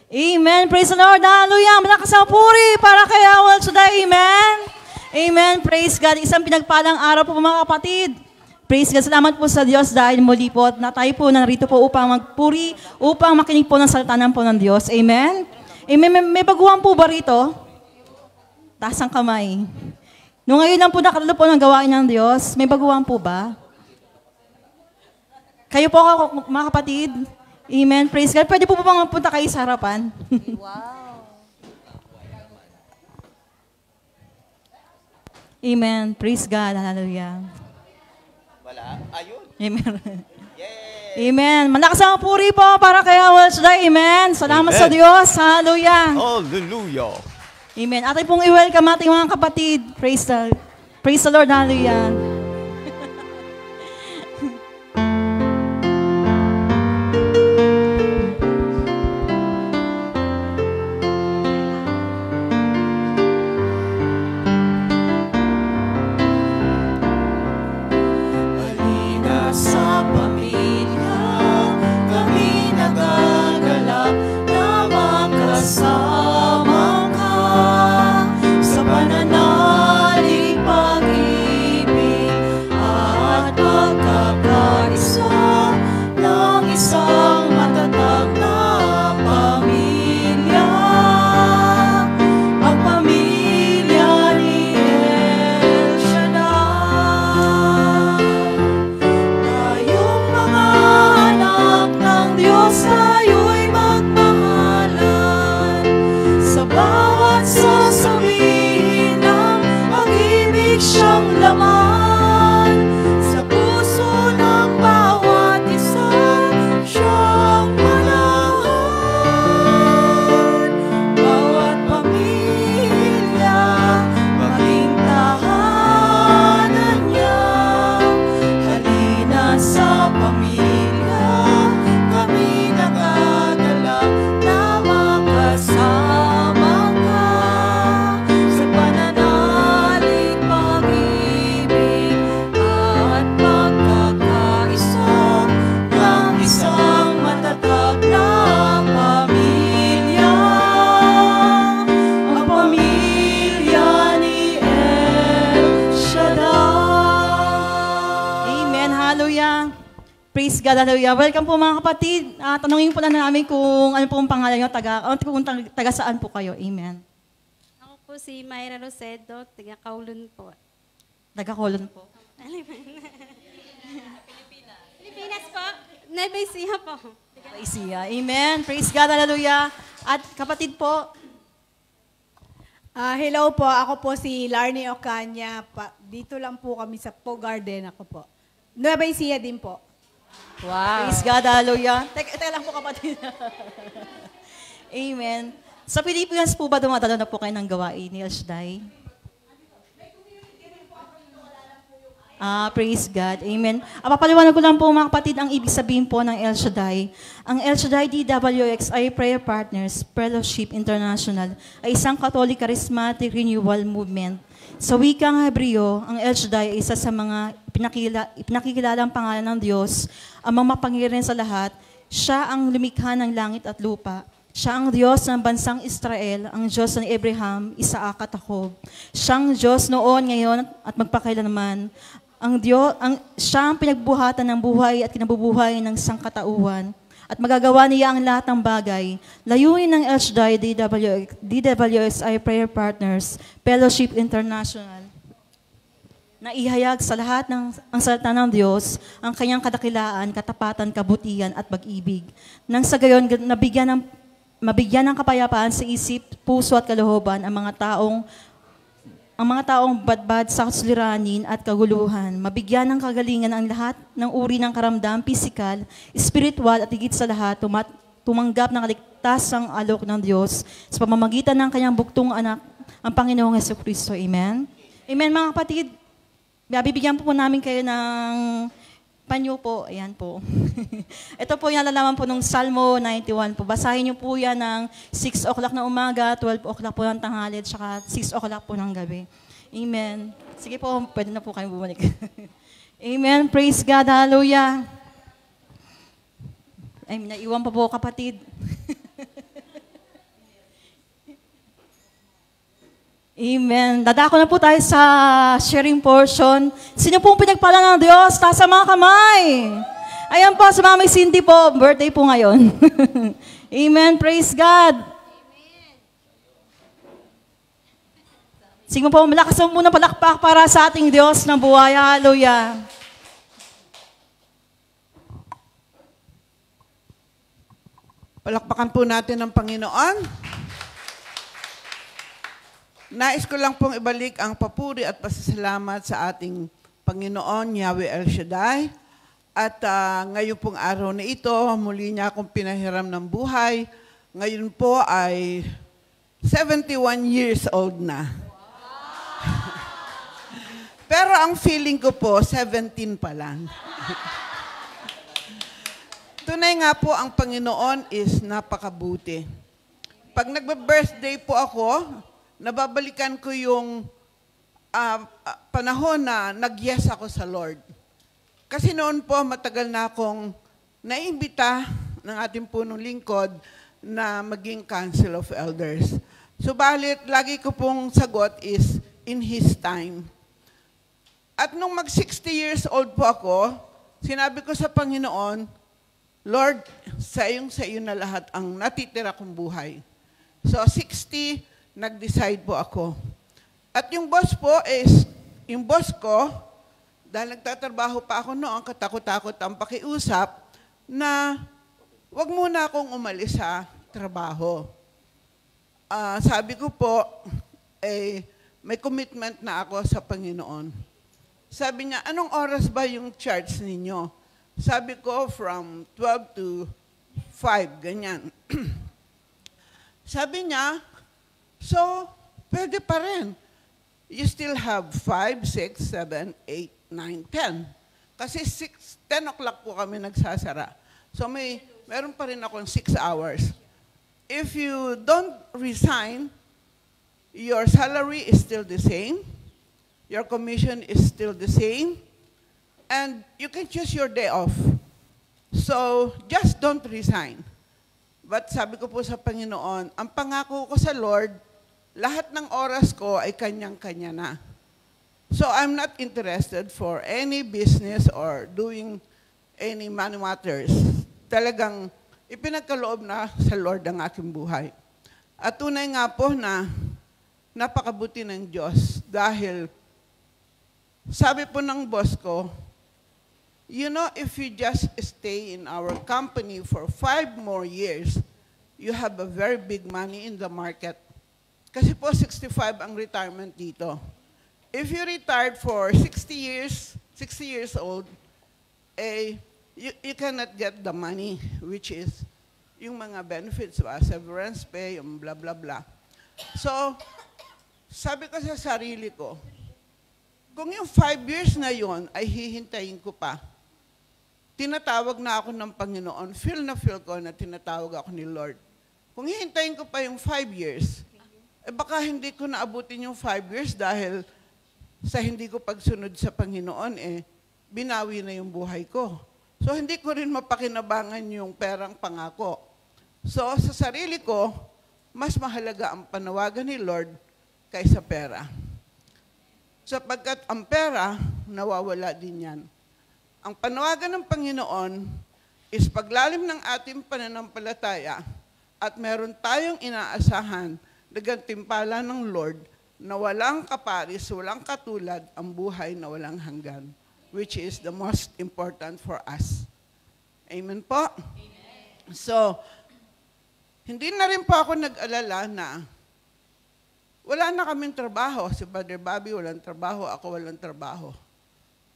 Amen. Praise the Lord. Hallelujah. Malakas ang puri para kay Awal today. Amen. Amen. Praise God. Isang pinagpalang araw po mga kapatid. Praise God. Salamat po sa Diyos dahil muli po na tayo po narito po upang magpuri, upang makinig po ng salita po ng Diyos. Amen. Amen. May baguhan po ba rito? Taas ang kamay. Nung ngayon lang po nakalalo po ng gawain ng Diyos, may baguhan po ba? Kayo po mga kapatid. Amen. Praise God. Pwede po bang mapunta kayo sa harapan? Wow. Amen. Praise God. Hallelujah. Wala. Ayun. Amen. Yay! Amen. Malakas ang puri po para kay Awal today. Amen. Salamat Amen. sa Diyos. Hallelujah. Hallelujah. Amen. Atin pong i-welcome ating mga kapatid. Praise the Lord. Hallelujah. Sa pamilya, kami nagagalak na magkasama ka sa pananalig, pag-ibig at pagkakaisa ng isang matatag na pamilya, ang pamilya ni El Shaddai. Tayong mga anak ng Diyos, tayo'y magmahalan sa bawat sasabihin ng pag-ibig siyang laman, sa puso ng bawat isa siyang manahan. Bawat pamilya maging tahanan niya. Halina sa pamilya, kami nagagalak na magkasama ka sa pananalig, pag-ibig at pagkakaisa ng isang matatag na pamilya, ang pamilya ni El Shaddai. Amen. Hallelujah. Praise God. Hallelujah. Welcome po mga kapatid. Tanungin po na namin kung ano po ang pangalan nyo, taga saan po kayo. Amen. Ako po si Mayra Rosedo, taga Kowloon po. Taga Colon po. Pilipinas po. Nueva Ecija po. Isiya. Amen. Praise God. Hallelujah. At kapatid po, Hello po, ako po si Larnie Ocaña. Dito lang po kami sa Po Garden ako po. Nueva Ecija din po. praise God. Hallelujah. Teka lang po kapatid. Amen. Sa Pilipinas po ba dumadalo na po kayo ng gawain ni El Shaddai? Praise God. Amen. Papaliwanag ko lang po mga kapatid ang ibig sabihin po ng El Shaddai. Ang El Shaddai DWX ay Prayer Partners Fellowship International ay isang Catholic Charismatic Renewal Movement. Sa wikang Hebreo, ang El Shaddai ay isa sa mga pinakikilalang pangalan ng Diyos, ang mapangyarihan sa lahat. Siya ang lumikha ng langit at lupa. Siya ang Diyos ng bansang Israel, ang Diyos ng Abraham, Isaac at Jacob. Siyang Diyos noon, ngayon at magpakailanman. Siya ang pinagbuhatan ng buhay at kinabubuhay ng sangkatauhan. At magagawa niya ang lahat ng bagay. Layunin ng El Shaddai DWXI Prayer Partners Fellowship International na ihayag sa lahat ng ang salita ng Diyos, ang kanyang kadakilaan, katapatan, kabutihan at pag-ibig. Nang sa gayon, mabigyan ng kapayapaan sa isip, puso at kalooban ang mga taong badbad sa kasuliranin at kaguluhan, mabigyan ng kagalingan ang lahat ng uri ng karamdam, pisikal, espiritual at higit sa lahat, tumanggap ng kaligtasang alok ng Diyos sa pamamagitan ng kanyang buktong anak, ang Panginoong Jesucristo. Amen? Amen mga kapatid. Bibigyan po namin kayo ng panyo po. Ayan po. Ito po yung nalalaman po ng Salmo 91 po. Basahin niyo po yan ng 6 o'clock na umaga, 12 o'clock po ng tanghali, at saka 6 o'clock po ng gabi. Amen. Sige po, pwede na po kayo bumalik. Amen. Praise God. Hallelujah. Ay, naiwan pa po kapatid. Amen. Dadako na po tayo sa sharing portion. Sino pong pinagpala ng Diyos? Taas ang mga kamay. Ayan po, sa Mami Cindy po, birthday po ngayon. Amen. Praise God. Sige po, malakas mo muna palakpak para sa ating Diyos na buhay. Hallelujah. Palakpakan po natin ang Panginoon. Nais ko lang pong ibalik ang papuri at pasasalamat sa ating Panginoon, Yahweh El Shaddai. At ngayon pong araw na ito, muli niya akong pinahiram ng buhay. Ngayon po ay 71 years old na. Pero ang feeling ko po, 17 pa lang. Tunay nga po, ang Panginoon is napakabuti. Pag nagba-birthday po ako, nababalikan ko yung panahon na nag-yes ako sa Lord. Kasi noon po, matagal na akong naimbita ng ating punong lingkod na maging Council of Elders. Subalit, lagi ko pong sagot is, in His time. At nung mag-60 years old po ako, sinabi ko sa Panginoon, Lord, sa iyo na lahat ang natitira kong buhay. So, 60, nag-decide po ako. At yung boss po is, yung boss ko, dahil nagtatrabaho pa ako noon, katakot-takot ang pakiusap, na wag muna akong umalis sa trabaho. Sabi ko po, may commitment na ako sa Panginoon. Sabi niya, anong oras ba yung church ninyo? Sabi ko, from 12 to 5, ganyan. Sabi niya, so, pwede pa rin. You still have 5, 6, 7, 8, 9, 10. Kasi 10 o'clock po kami nagsasara. So, meron pa rin akong 6 hours. If you don't resign, your salary is still the same. Your commission is still the same. And you can choose your day off. So, just don't resign. But sabi ko po sa Panginoon, ang pangako ko sa Lord, lahat ng oras ko ay kanyang-kanya na. So, I'm not interested for any business or doing any money matters. Talagang ipinagkaloob na sa Lord ang aking buhay. At tunay nga po na napakabuti ng Diyos dahil sabi po ng boss ko, you know, if you just stay in our company for 5 more years, you have a very big money in the market. Kasi po 65 ang retirement dito. If you retired for 60 years old, you cannot get the money, which is yung mga benefits, severance pay, yung blah, blah, blah. So, sabi ko sa sarili ko, kung yung 5 years na yon ay hihintayin ko pa, tinatawag na ako ng Panginoon, feel ko na tinatawag ako ni Lord. Kung hihintayin ko pa yung 5 years, baka hindi ko naabutin yung 5 years dahil sa hindi ko pagsunod sa Panginoon, binawi na yung buhay ko. So, hindi ko rin mapakinabangan yung perang pangako. So, sa sarili ko, mas mahalaga ang panawagan ni Lord kaysa pera. Sapagkat ang pera, nawawala din yan. Ang panawagan ng Panginoon is paglalim ng ating pananampalataya at meron tayong inaasahan na gantimpala ng Lord na walang kaparis, walang katulad ang buhay na walang hanggan, which is the most important for us. Amen po? Amen. So, hindi na rin po ako nag-alala na wala na kaming trabaho. Si Brother Bobby walang trabaho, ako walang trabaho.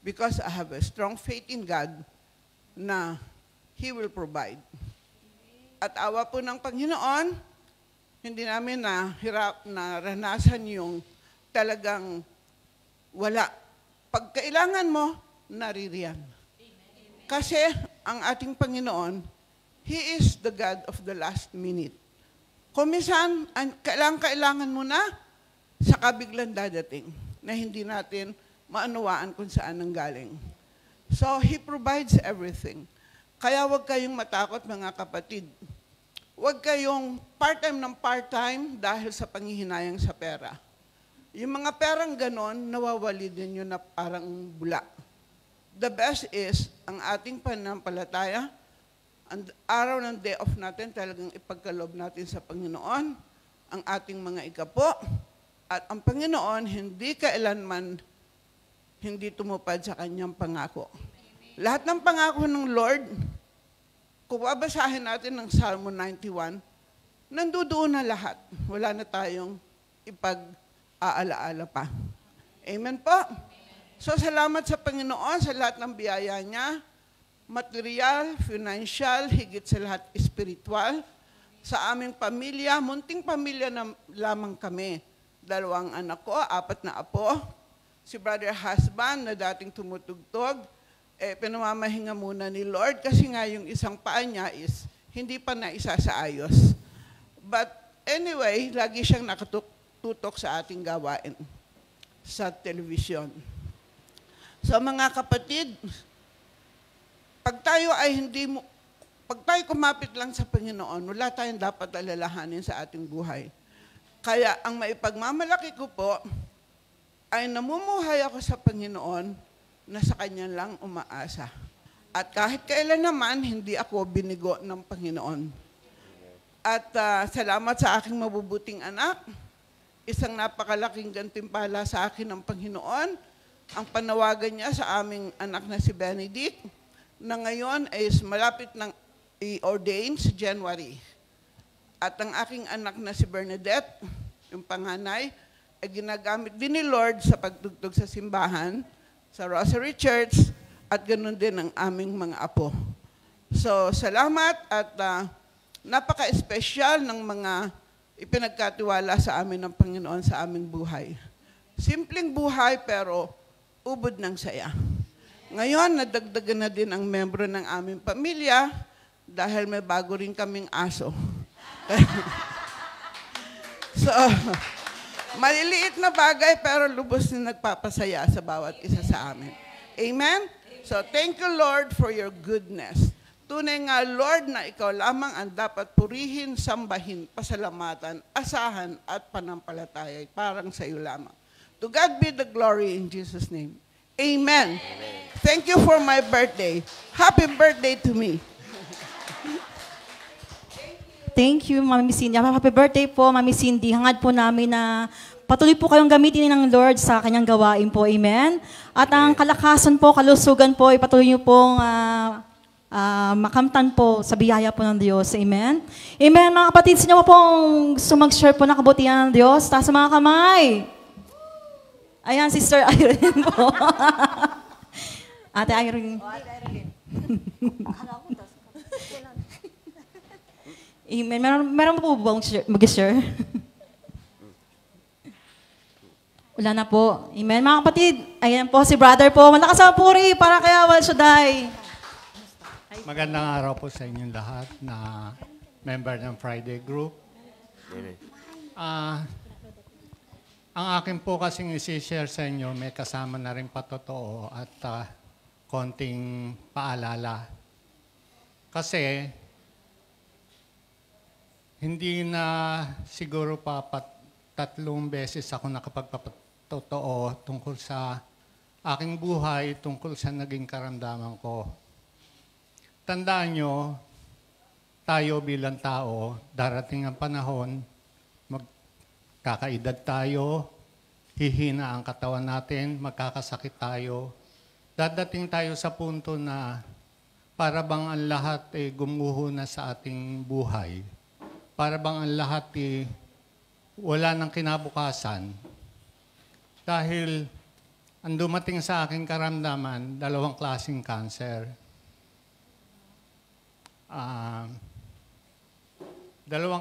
Because I have a strong faith in God na He will provide. At awa po ng Panginoon, hindi namin naranasan yung talagang wala. Pag kailangan mo, naririyan. Kasi ang ating Panginoon, He is the God of the last minute. Kung minsan, kailangan mo na, saka biglang dadating na hindi natin maunawaan kung saan ang galing. So, He provides everything. Kaya huwag kayong matakot, mga kapatid. Huwag kayong part-time ng part-time dahil sa panghihinayang sa pera. Yung mga perang ganon, nawawali din yun na parang bula. The best is, ang ating pananampalataya, ang araw ng day off natin, talagang ipagkaloob natin sa Panginoon, ang ating mga ikapo, at ang Panginoon hindi kailanman hindi tumupad sa kanyang pangako. Lahat ng pangako ng Lord, kung babasahin natin ng Psalm 91, nandoon na lahat. Wala na tayong ipag-aalaala pa. Amen po? So salamat sa Panginoon sa lahat ng biyaya niya, material, financial, higit sa lahat spiritual. Sa aming pamilya, munting pamilya na lamang kami. 2 anak ko, 4 na apo. Si brother husband na dating tumutugtog, pinamamahinga muna ni Lord kasi nga yung isang paa niya is hindi pa naisa sa ayos. But anyway, lagi siyang nakatutok sa ating gawain sa television. So mga kapatid, pag tayo kumapit lang sa Panginoon, wala tayong dapat alalahanin sa ating buhay. Kaya ang maipagmamalaki ko po ay namumuhay ako sa Panginoon na sa Kanya lang umaasa. At kahit kailan naman, hindi ako binigo ng Panginoon. At salamat sa aking mabubuting anak. Isang napakalaking gantimpala sa akin ng Panginoon. Ang panawagan niya sa aming anak na si Benedict, na ngayon is malapit ng i-ordain sa January. At ang aking anak na si Bernadette, yung panganay, ay ginagamit din ni Lord sa pagtugtog sa simbahan, sa Rosary Church, at ganoon din ang aming mga apo. So, salamat at napaka-espesyal ng mga ipinagkatiwala sa amin ng Panginoon sa aming buhay. Simpleng buhay pero ubod ng saya. Ngayon, nadagdagan na din ang membro ng aming pamilya dahil may bago rin kaming aso. So, maliliit na bagay pero lubos na nagpapasaya sa bawat isa sa amin. Amen? So, thank you, Lord, for your goodness. Tunay nga, Lord, na ikaw lamang ang dapat purihin, sambahin, pasalamatan, asahan, at panampalataya. Parang sa iyo lamang. To God be the glory in Jesus' name. Amen. Thank you for my birthday. Happy birthday to me. Thank you, Mami Cindy. Happy birthday po, Mami Cindy. Hangad po namin na patuloy po kayong gamitin ng Lord sa kanyang gawain po. Amen? At ang kalakasan po, kalusugan po, ipatuloy niyo pong makamtan po sa biyaya po ng Diyos. Amen? Amen, mga kapatid. Sino po pong sumag-share po ng kabutihan ng Diyos? Taas sa mga kamay. Ayan, Sister Irene po. Ate Irene. Amen. Meron po ba mag-share? Wala na po. Amen. Mga kapatid, ayan po si brother po. Malakas ang puri para kay El Shaddai. Magandang araw po sa inyong lahat na member ng Friday Group. Ang akin po kasing isi-share sa inyo, may kasama na rin patotoo at konting paalala. Kasi, hindi na siguro pa 3 beses ako nakapagpatotoo tungkol sa aking buhay, tungkol sa naging karamdaman ko. Tandaan nyo, tayo bilang tao, darating ang panahon, magkakaedad tayo, hihina ang katawan natin, magkakasakit tayo. Dadating tayo sa punto na para bang ang lahat gumuho na sa ating buhay. Para bang ang lahat wala ng kinabukasan. Dahil ang dumating sa aking karamdaman, 2 klaseng cancer. 2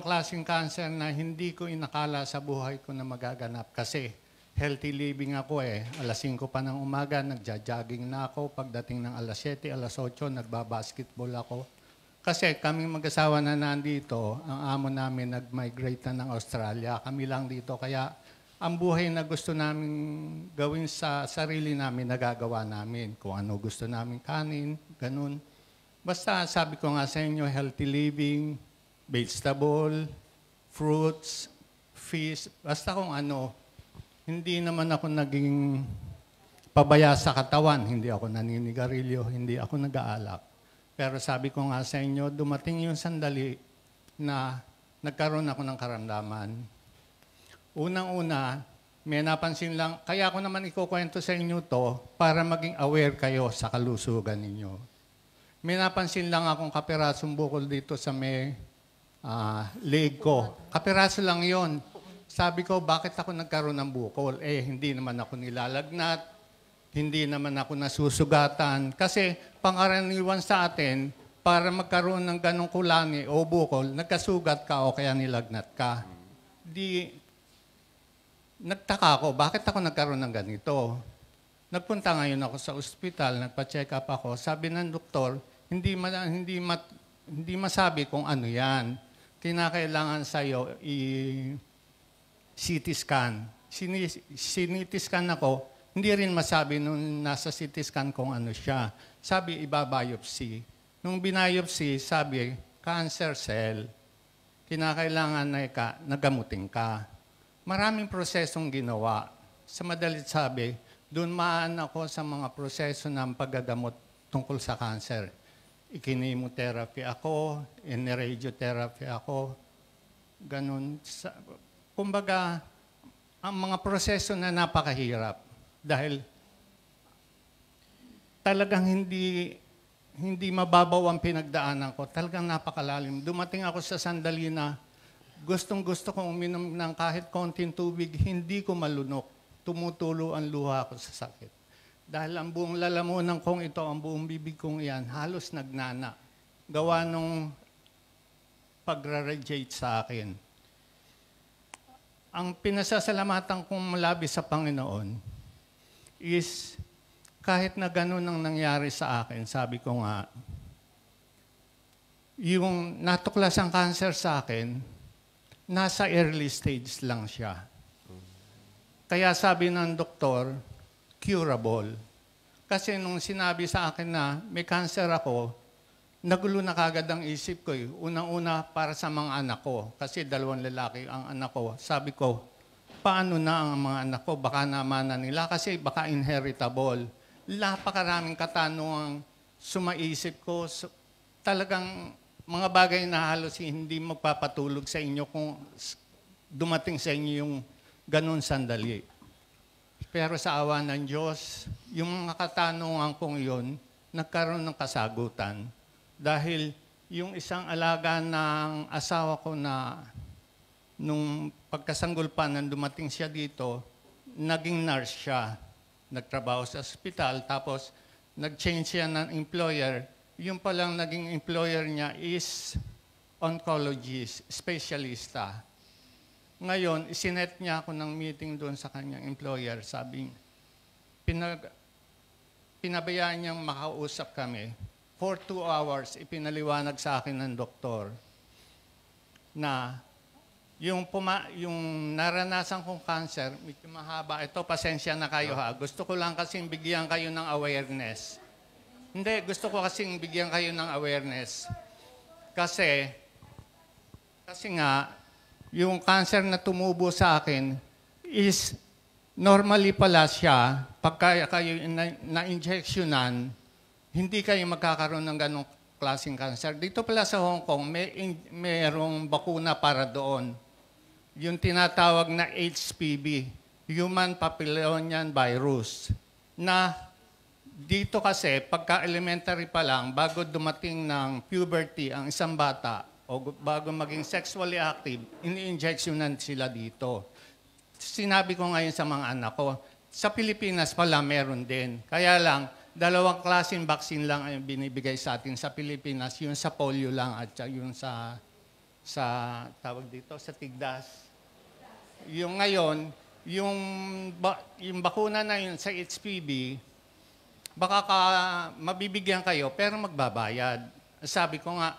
klaseng cancer na hindi ko inakala sa buhay ko na magaganap. Kasi healthy living ako Alas 5 pa ng umaga, nagja-jogging na ako. Pagdating ng alas 7, alas 8, nagbabasketball ako. Kasi kaming mag-asawa na nandito, ang amo namin nag-migrate na ng Australia. Kami lang dito. Kaya ang buhay na gusto namin gawin sa sarili namin, nagagawa namin. Kung ano gusto namin kanin, ganun. Basta sabi ko nga sa inyo, healthy living, vegetable, fruits, fish, basta kung ano. hindi naman ako naging pabaya sa katawan. Hindi ako naninigarilyo, hindi ako nag-aalak. Pero sabi ko nga sa inyo, dumating yung sandali na nagkaroon ako ng karamdaman. Unang-una, may napansin lang, kaya ako naman ikukwento sa inyo to para maging aware kayo sa kalusugan ninyo. May napansin lang akong kapirasong bukol dito sa may leg ko. Kapiraso lang yon. Sabi ko, bakit ako nagkaroon ng bukol? Hindi naman ako nilalagnat, hindi naman ako nasusugatan. Kasi pangkaraniwan sa atin, para magkaroon ng ganong kulani o bukol, nagkasugat ka o kaya nilagnat ka. Nagtaka ako, bakit ako nagkaroon ng ganito? Nagpunta ngayon ako sa ospital, nagpa-check up ako. Sabi ng doktor, hindi masabi kung ano yan. Kinakailangan sa'yo CT scan. CT scan ako, hindi rin masabi nung nasa CT scan kung ano siya. Sabi, iba-biopsy. Nung binayopsy, sabi, cancer cell. Kinakailangan na nagamutin ka. Maraming prosesong ginawa. Sa madalit sabi, doon maan ako sa mga proseso ng paggagamot tungkol sa cancer. Ikinimotherapy ako, in-radiotherapy ako, ganun. Kumbaga, ang mga proseso na napakahirap dahil talagang hindi mababaw ang pinagdaanan ko. Talagang napakalalim. Dumating ako sa sandali na gustong-gusto kong uminom ng kahit konting tubig, hindi ko malunok. Tumutulo ang luha ko sa sakit. Dahil ang buong lalamunan kong ito, ang buong bibig kong iyan, halos nagnana. Gawa nung pag-radiate sa akin. Ang pinasasalamatan kong malabis sa Panginoon is kahit na ganun ang nangyari sa akin, sabi ko nga, yung natuklas ang cancer sa akin, nasa early stage lang siya. Kaya sabi ng doktor, curable. Kasi nung sinabi sa akin na may cancer ako, nagulo na kagad ang isip ko. Unang-una para sa mga anak ko. Kasi 2 lalaki ang anak ko. Sabi ko, paano na ang mga anak ko? Baka naman na nila kasi baka inheritable. Napakaraming katanungang sumaisip ko. Talagang mga bagay na halos hindi magpapatulog sa inyo kung dumating sa inyo yung ganun sandali. Pero sa awa ng Diyos, yung mga katanungan kong yun, nagkaroon ng kasagutan. Dahil yung isang alaga ng asawa ko na nung pagkasanggol pa nang dumating siya dito, naging nurse siya. Nagtrabaho sa ospital, tapos nag-change siya ng employer. Yung palang naging employer niya is oncologist, specialista. Ngayon, isinet niya ako ng meeting doon sa kanyang employer. Sabi, pinabayaan niyang makausap kami. For 2 hours, ipinaliwanag sa akin ng doktor na yung naranasan kong cancer, medyo mahaba. Ito, pasensya na kayo ha. Gusto ko lang kasing bigyan kayo ng awareness. Hindi, gusto ko kasing bigyan kayo ng awareness. Kasi nga, yung cancer na tumubo sa akin is normally pala siya, pagka kayo na-injectionan, hindi kayo magkakaroon ng ganong klaseng cancer. Dito pala sa Hong Kong, mayroong bakuna para doon. Yung tinatawag na HPV, Human Papillonian Virus, na dito kasi, pagka elementary pa lang, bago dumating ng puberty ang isang bata, o bago maging sexually active, ini-injectionan sila dito. Sinabi ko ngayon sa mga anak ko, sa Pilipinas pala meron din. Kaya lang, 2 klaseng vaccine lang ang binibigay sa atin sa Pilipinas, yung sa polio lang at yung sa tawag dito, sa tigdas. Yung ngayon, yung bakuna na yun sa HPV, baka mabibigyan kayo pero magbabayad. Sabi ko nga,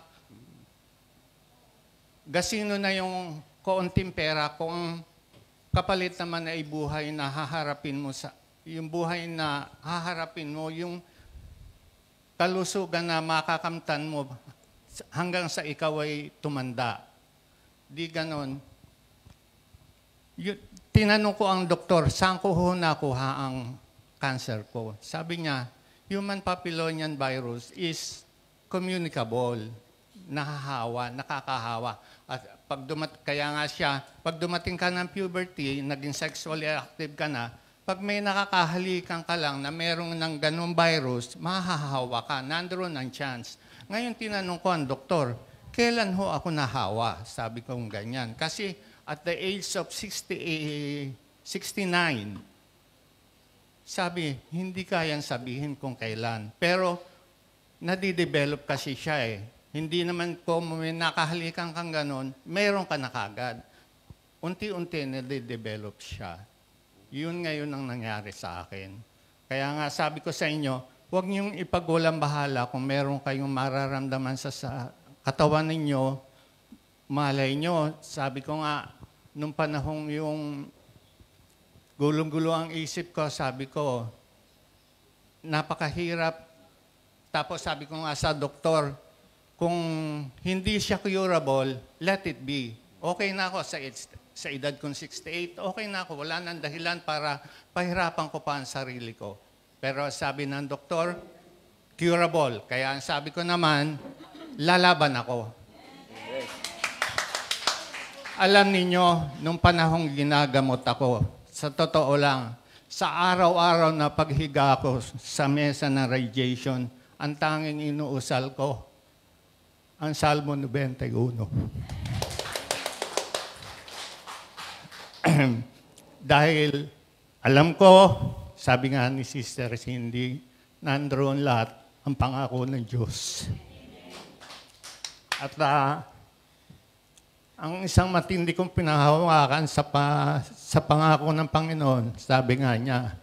gasino na yung kaunting pera kung kapalit naman ay buhay na haharapin mo yung buhay na haharapin mo, yung kalusugan na makakamtan mo hanggang sa ikaw ay tumanda. Di ganon. tinanong ko ang doktor, saan ko ho nakuha ang cancer ko? Sabi niya, human papillonian virus is communicable, nahahawa, nakakahawa. At kaya nga siya, pag dumating ka ng puberty, naging sexually active ka na, pag may nakakahalikan ka lang na merong ng ganung virus, mahahawa ka, nandoon ang chance. Ngayon tinanong ko ang doktor, kailan ho ako nahawa? Sabi ko ganyan. Kasi at the age of 69, sabi, hindi kayang sabihin kung kailan. Pero nadidevelop kasi siya eh. Hindi naman kung may nakahalikan kang ganon, meron ka na kagad. Unti-unti nadidevelop siya. Yun ngayon ang nangyari sa akin. Kaya nga sabi ko sa inyo, huwag niyong ipagulang bahala kung meron kayong mararamdaman sa katawan ninyo. Malay nyo, sabi ko nga, nung panahong yung gulong-gulo ang isip ko, sabi ko, napakahirap. Tapos sabi ko nga sa doktor, kung hindi siya curable, let it be. Okay na ako sa edad kong 68, okay na ako. Wala nang dahilan para pahirapan ko pa ang sarili ko. Pero sabi ng doktor, curable. Kaya sabi ko naman, lalaban ako. Alam ninyo, nung panahong ginagamot ako, sa totoo lang, sa araw-araw na paghiga ko sa mesa ng radiation, ang tanging inuusal ko, ang Salmo 91. Dahil alam ko, sabi nga ni Sister Cindy, nandoon lahat ang pangako ng Diyos. At ang isang matindi kong pinahawakan sa pangako ng Panginoon, sabi nga niya,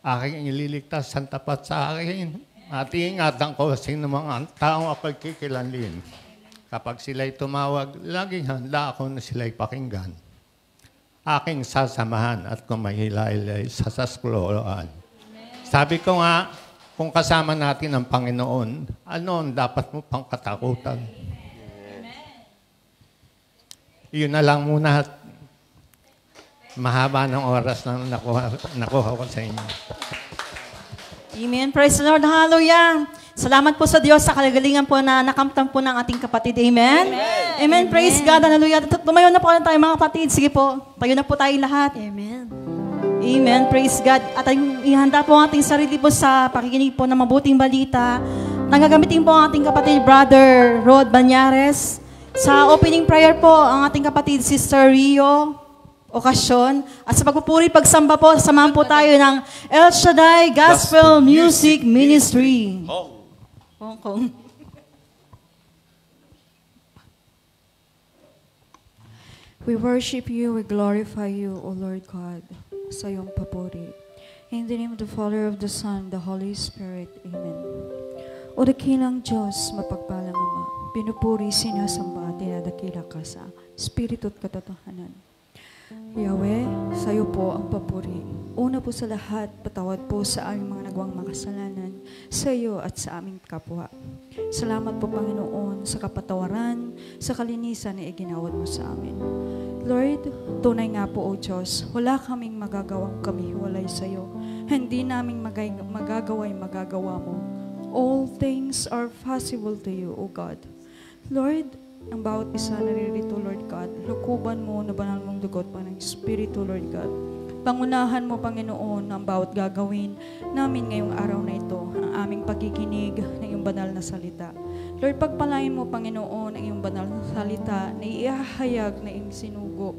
aking ililigtas ang tapat sa akin. At iingatan ko sino mga taong ako'y kikilanlin. Kapag sila'y tumawag, laging handa ako na sila'y pakinggan. Aking sasamahan at kung mahilay sasaskloan. Sabi ko nga, kung kasama natin ang Panginoon, ano ang dapat mo pang katakutan? Yun na lang muna. Mahaba ng oras na nakuha ko sa inyo. Amen. Praise the Lord. Hallelujah. Salamat po sa Diyos sa kalagalingan po na nakamtan po ng ating kapatid. Amen. Amen. Amen. Praise God. Hallelujah. Tumayo na po tayo mga kapatid. Sige po. Tayo na po tayo lahat. Amen. Amen. Praise God. At ihanda po ang ating sarili po sa pakikinig po ng mabuting balita. Nagagamitin po ang ating kapatid, Brother Rod Banyares. Sa opening prayer po, ang ating kapatid, Sister Rio Okasyon. At sa pagpupuri, pagsamba po, samahan po tayo ng El Shaddai Gospel Music Ministry. Hong Kong. We worship you, we glorify you, O Lord God, sa iyong papuri. In the name of the Father, of the Son, the Holy Spirit. Amen. O dakilang Diyos, mapagpalang Ama, pinupuri, sinasamba, dinadakila ka sa Espiritu at katotohanan. Yahweh, sa iyo po ang papuri. Una po sa lahat, patawad po sa aming mga nagawang makasalanan, sa iyo at sa aming kapwa. Salamat po, Panginoon, sa kapatawaran, sa kalinisan na iginawad mo sa amin. Lord, tunay nga po, O Diyos, wala kaming magagawang kamihiwalay sa iyo. Hindi namin magagawa yung magagawa mo. All things are possible to you, O God. Lord, ang bawat isa naririto, Lord God, lukuban mo na banal mong dugot pa ng Espiritu, Lord God. Pangunahan mo, Panginoon, ang bawat gagawin namin ngayong araw na ito, ang aming pagkikinig ng iyong banal na salita. Lord, pagpalain mo, Panginoon, ang iyong banal na salita na iahayag na iyong sinugo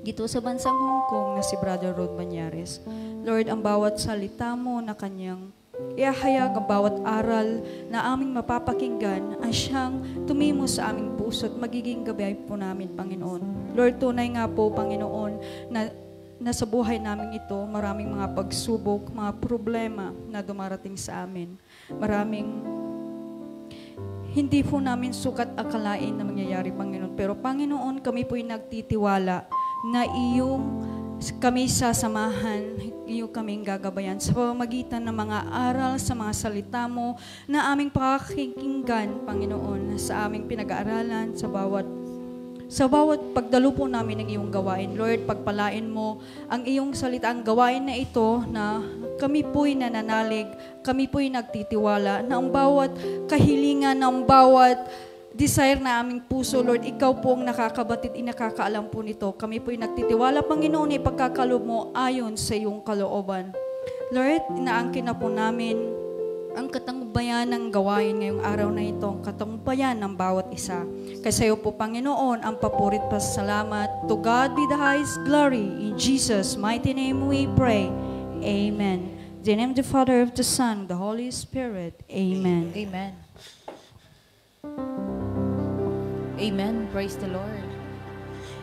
dito sa bansang Hong Kong na si Brother Rod Banyares. Lord, ang bawat salita mo na kanyang iahayag, ang bawat aral na aming mapapakinggan ay siyang tumimo sa aming puso at magiging gabay po namin, Panginoon. Lord, tunay nga po, Panginoon, na sa buhay namin ito, maraming mga pagsubok, mga problema na dumarating sa amin. Maraming hindi po namin sukat akalain na mangyayari, Panginoon. Pero, Panginoon, kami po'y nagtitiwala na kami sasamahan, iyo kaming gagabayan sa pamamagitan ng mga aral, sa mga salita mo na aming pakikinggan, Panginoon, sa aming pinag-aaralan, Sa bawat pagdalo po namin ng iyong gawain, Lord, pagpalain mo ang iyong salita, ang gawain na ito na kami po'y nananalig, kami po'y nagtitiwala, na ang bawat kahilingan, ang bawat desire na aming puso, Lord, ikaw po ang nakakabatid, nakakaalam po nito. Kami po'y nagtitiwala, Panginoon, ipagkakalob mo ayon sa iyong kalooban. Lord, inaangkin na po namin ang katangbayan ng gawain ngayong araw na ito, ang katangbayan ng bawat isa. Kasi iyo po, Panginoon, ang papurit pasalamat. To God be the highest glory. In Jesus' mighty name we pray. Amen. In the name of the Father, of the Son, the Holy Spirit. Amen. Amen. Amen. Praise the Lord.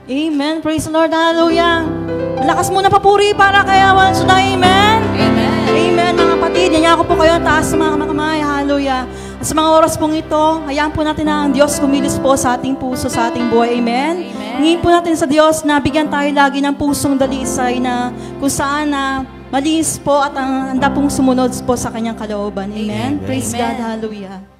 Amen. Praise the Lord. Hallelujah. Malakas muna papuri para kay El Shaddai. Amen. Amen. Amen, mga kapatid. Yan ako po kayo. Taas sa mga kamay. Hallelujah. At sa mga oras pong ito, hayaan po natin na ang Diyos kumilos po sa ating puso, sa ating buhay. Amen. Hingin po natin sa Diyos na bigyan tayo lagi ng pusong dalisay na kung saan na malinis po at ang handa pong sumunod po sa kanyang kalooban. Amen. Praise God. Hallelujah.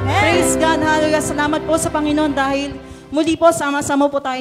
Praise God, hallelujah. Salamat po sa Panginoon dahil muli po sama-sama po tayo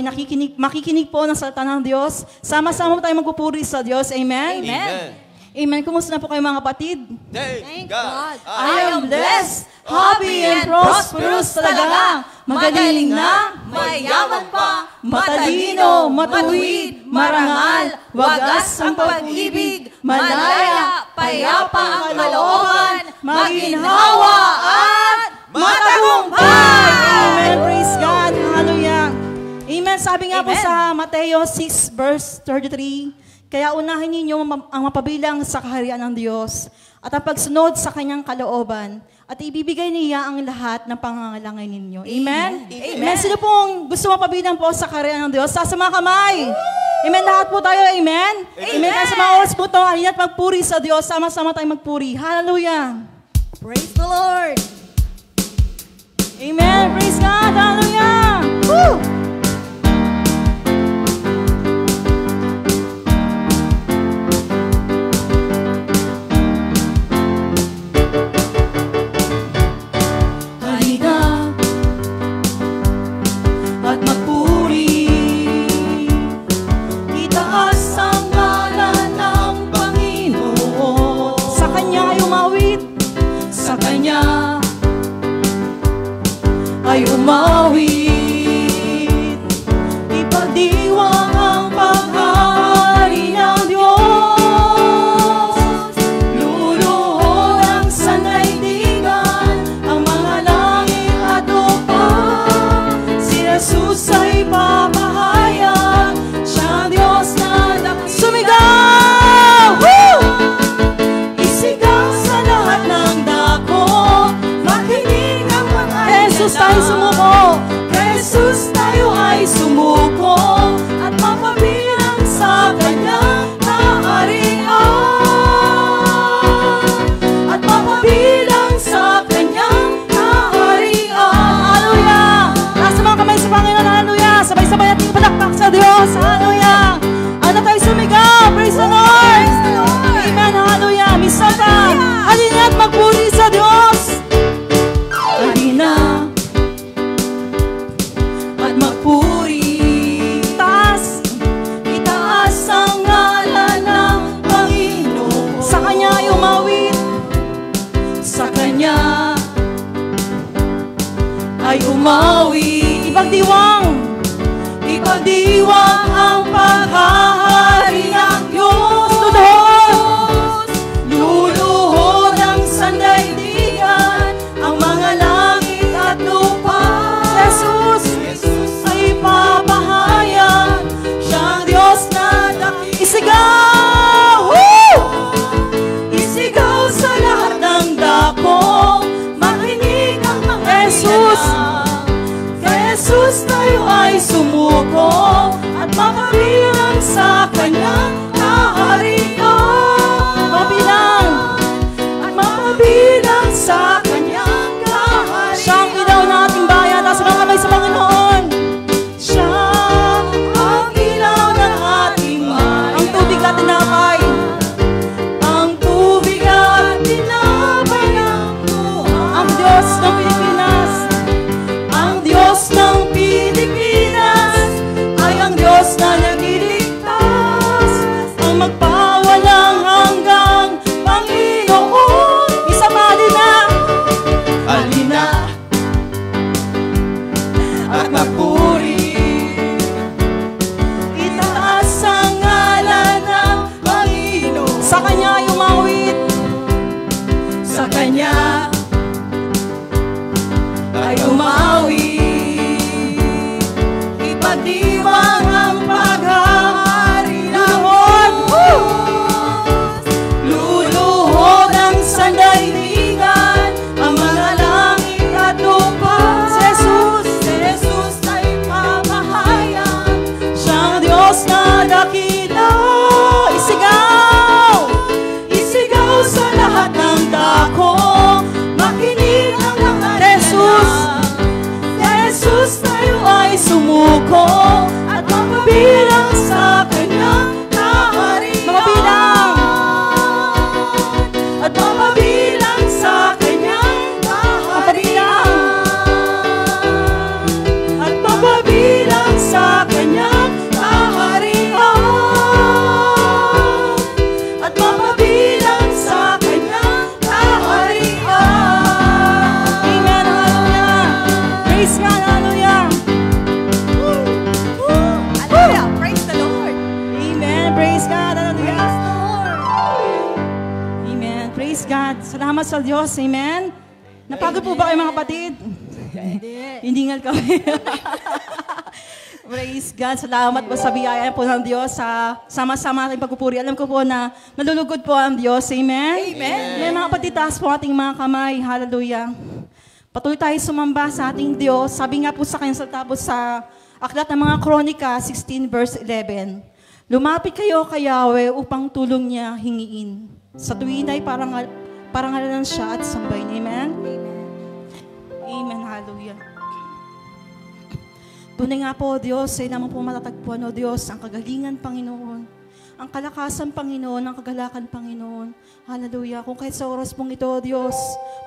makikinig po ng salita ng Diyos. Sama-sama po tayo magpupuri sa Diyos. Amen? Amen. Amen. Kumusta na po kayo mga kapatid? Thank God. I am blessed, happy and prosperous talaga. Magaling na, mayaman pa, matalino, matuwid, marangal, wagas ang pag-ibig, malaya, payapa ang kalooban, maginhawa at matagumpay. Amen. Praise God. Hallelujah. Amen. Sabi nga po sa Mateo 6 verse 33, kaya unahin ninyo ang mapabilang sa kaharian ng Diyos at ang pagsunod sa kanyang kalooban at ibibigay niya ang lahat ng pangangailangan ninyo. Amen? Amen. Sino pong gusto mapabilang po sa kaharian ng Diyos? Sa mga kamay. Amen. Lahat po tayo. Amen? Amen. Kaya sa mga oras po ito, halina't magpuri sa Diyos. Sama-sama tayo magpuri. Hallelujah. Praise the Lord. Amen. Praise God. Hallelujah. Woo! At magpuri, itaas ang ngalan ng Panginoon. Sa Kanya ay umawit, sa Kanya ay umawit. Ipagdiwang ang paghahari ng Diyos. Luluhod ang sandaigdigan, ang mga langit at lupa. Jesus ay papahayag, siyang Diyos na sumigaw! Woo! Isigaw sa lahat ng dako, makinig ang mga Jesus tayo sumuko, Jesus tayo ay sumuko, at mapabilang sa kanyang kaharian, at mapabilang sa kanyang kaharian. Hallelujah! Nasa mga kamay sa Panginoon, hallelujah! Sabay-sabay ating palakpak sa Diyos, hallelujah! Ano tayo sumigaw? Praise the Lord! Amen, hallelujah! Misa pa! Halina at magpuri sa Diyos! Halina at magpuri, itaas ang ngalan ng Panginoon. Sa Kanya ay umawit, sa Kanya ay umawit. Ipagdiwang ang paghahari ng Diyos. Luluhod ang sandaigdigan, ang mga langit at lupa. Jesus ay papahayag, siyang Diyos na isigaw! Woo! Isigaw sa lahat ng dako, makinig ang mga Jesus. Jesus tayo ay sumuko, at mapabilang sa kanyang kaharian. Mapabilang sa kanyang kaharian. Siya ang ilaw ng ating bayan. Taas mga kamay sa Panginoon. Siya ang ilaw ng ating bayan. Ang tubig at tinapay. Ang tubig at tinapay ng buhay. Ang Diyos ng Pilipinas. Ang Diyos ng Pilipinas ay ang Diyos na nagliligtas, ang magpawalang hanggang Panginoon. Isa pa, halina at magpuri, itaas ang ngalan ng Panginoon. Sa Kanya ay umawit, sa Kanya ay umawit. Ipagdiwang ang paghahari ng Diyos. Luluhod ang sandaigdigan, ang mga langit at lupa. Jesus ay papahayag, siyang Diyos na dakila. Isigaw sa lahat ng dako, makinig ang mga Jesus tayo ay sumuko, at mapabilang sa kanyang kaharian. At mapabilang Praise God. Salamat sa Diyos. Amen. Napagod po ba kayo mga kapatid? Hindi nga kami. Praise God. Salamat po sa biyaya po ng Diyos sa sama-sama ating pagpupuri. Alam ko po na nalulugod po ang Diyos. Amen? Amen. May mga kapatid, taas po ating mga kamay. Hallelujah. Patuloy tayo sumamba sa ating Diyos. Sabi nga po sa kanya sa tapos sa aklat ng mga Kronika 16 verse 11. Lumapit kayo kay Yahweh upang tulong niya hingiin. Sa tuwin ay parangalan siya at sambahin. Amen? Amen. Hallelujah. Tunay nga po, Diyos, ay naman po matatagpuan, O Diyos, ang kagalingan, Panginoon, ang kalakasan, Panginoon, ang kagalakan, Panginoon. Hallelujah. Kung kahit sa oras pong ito, O Diyos,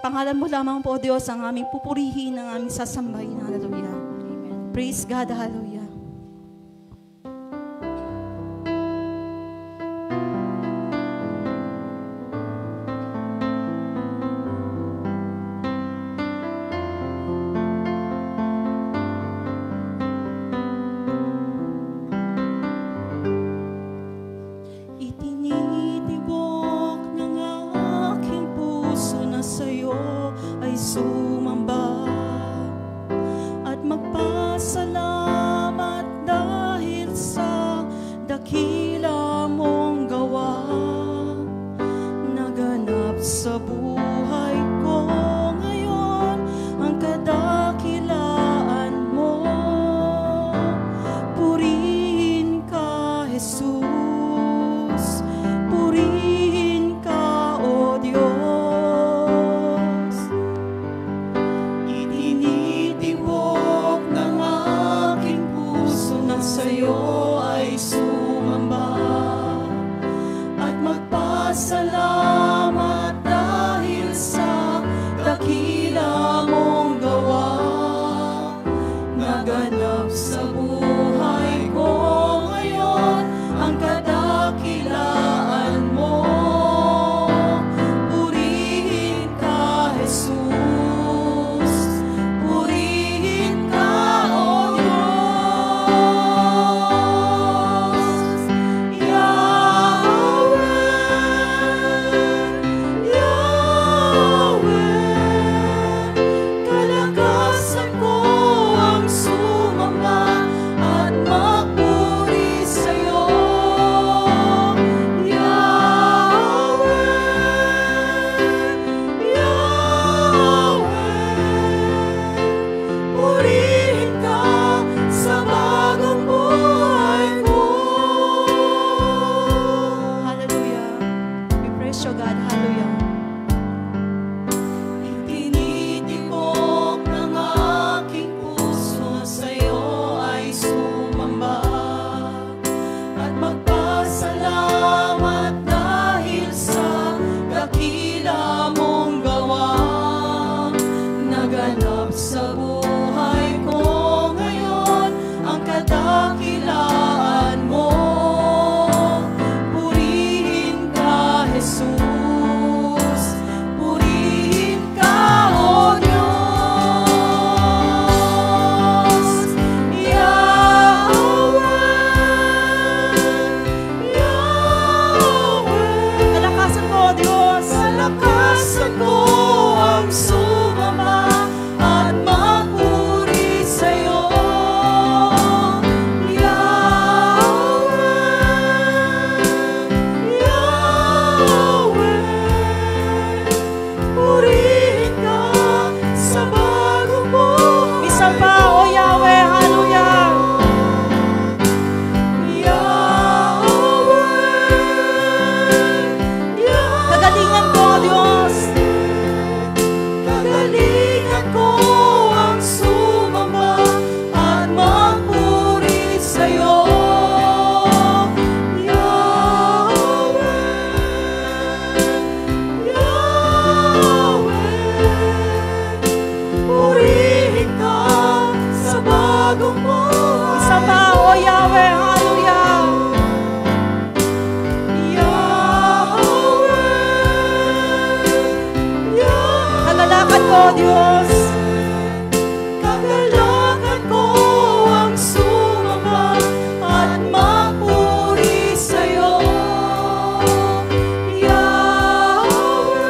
pangalan mo lamang po, O Diyos, ang aming pupurihin, ang aming sasambahin. Hallelujah. Amen. Praise God. Hallelujah. Itinitibok ng aking puso na sa'yo ay sumamba at magpasalamat dahil sa dakila mong gawa naganap sa buhay ko ngayon ang kadakilaan mo. Purihin ka, Jesus. Purihin ka, O Diyos. Itinitibok ng aking puso na sa'yo ay sumamba at magpasalamat dahil sa dakila mong gawa naganap sa buhay ko ngayon ang kadakilaan mo. Purihin ka, Jesus. Purihin ka, O Diyos. Yahweh, Yahweh, kalakasan ko ang sumamba at magpuri sa'yo. Yahweh, Yahweh, purihin ka sa bagong buhay ko. Hallelujah. We praise you, God. Hallelujah. Itinitibok ng aking puso sa'yo ay sumamba at magpasalamat dahil sa dakila mong gawa naganap sa buhay ko ngayon ang kadakilaan mo. Purihin ka, Jesus. Purihin ka, O Diyos. Yahweh, Yahweh, Kalakasan mo, O Diyos. kalakasan ko ang sumamba at magpuri sa'yo. Yahweh, Yahweh, purihin ka sa bagong buhay. Isa pa, O Yahweh. Hallelujah. Kagalingan ko, O Diyos. Kagalingan ko ang sumamba at magpuri sa'yo. Yahweh, Yahweh, purihin ka sa bagong buhay. Isa pa, O Yahweh. Hallelujah. Kalalakan ko, O Diyos. Kagalakan ko ang sumamba at magpuri sa'yo. Yahweh,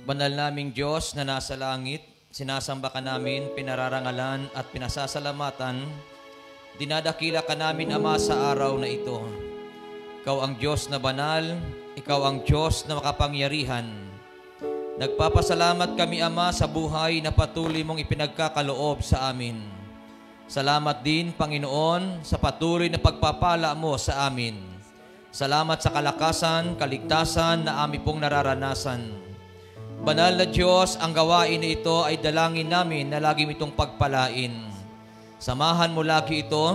Banal naming Diyos na nasa langit, sinasamba ka namin, pinararangalan at pinasasalamatan. Dinadakila ka namin, Ama, sa araw na ito. Ikaw ang Diyos na banal, Ikaw ang Diyos na makapangyarihan. Nagpapasalamat kami, Ama, sa buhay na patuloy mong ipinagkakaloob sa amin. Salamat din, Panginoon, sa patuloy na pagpapala mo sa amin. Salamat sa kalakasan, kaligtasan na amin pong nararanasan. Banal na Diyos, ang gawain na ito ay dalangin namin na lagi itong pagpalain. Samahan mo lagi ito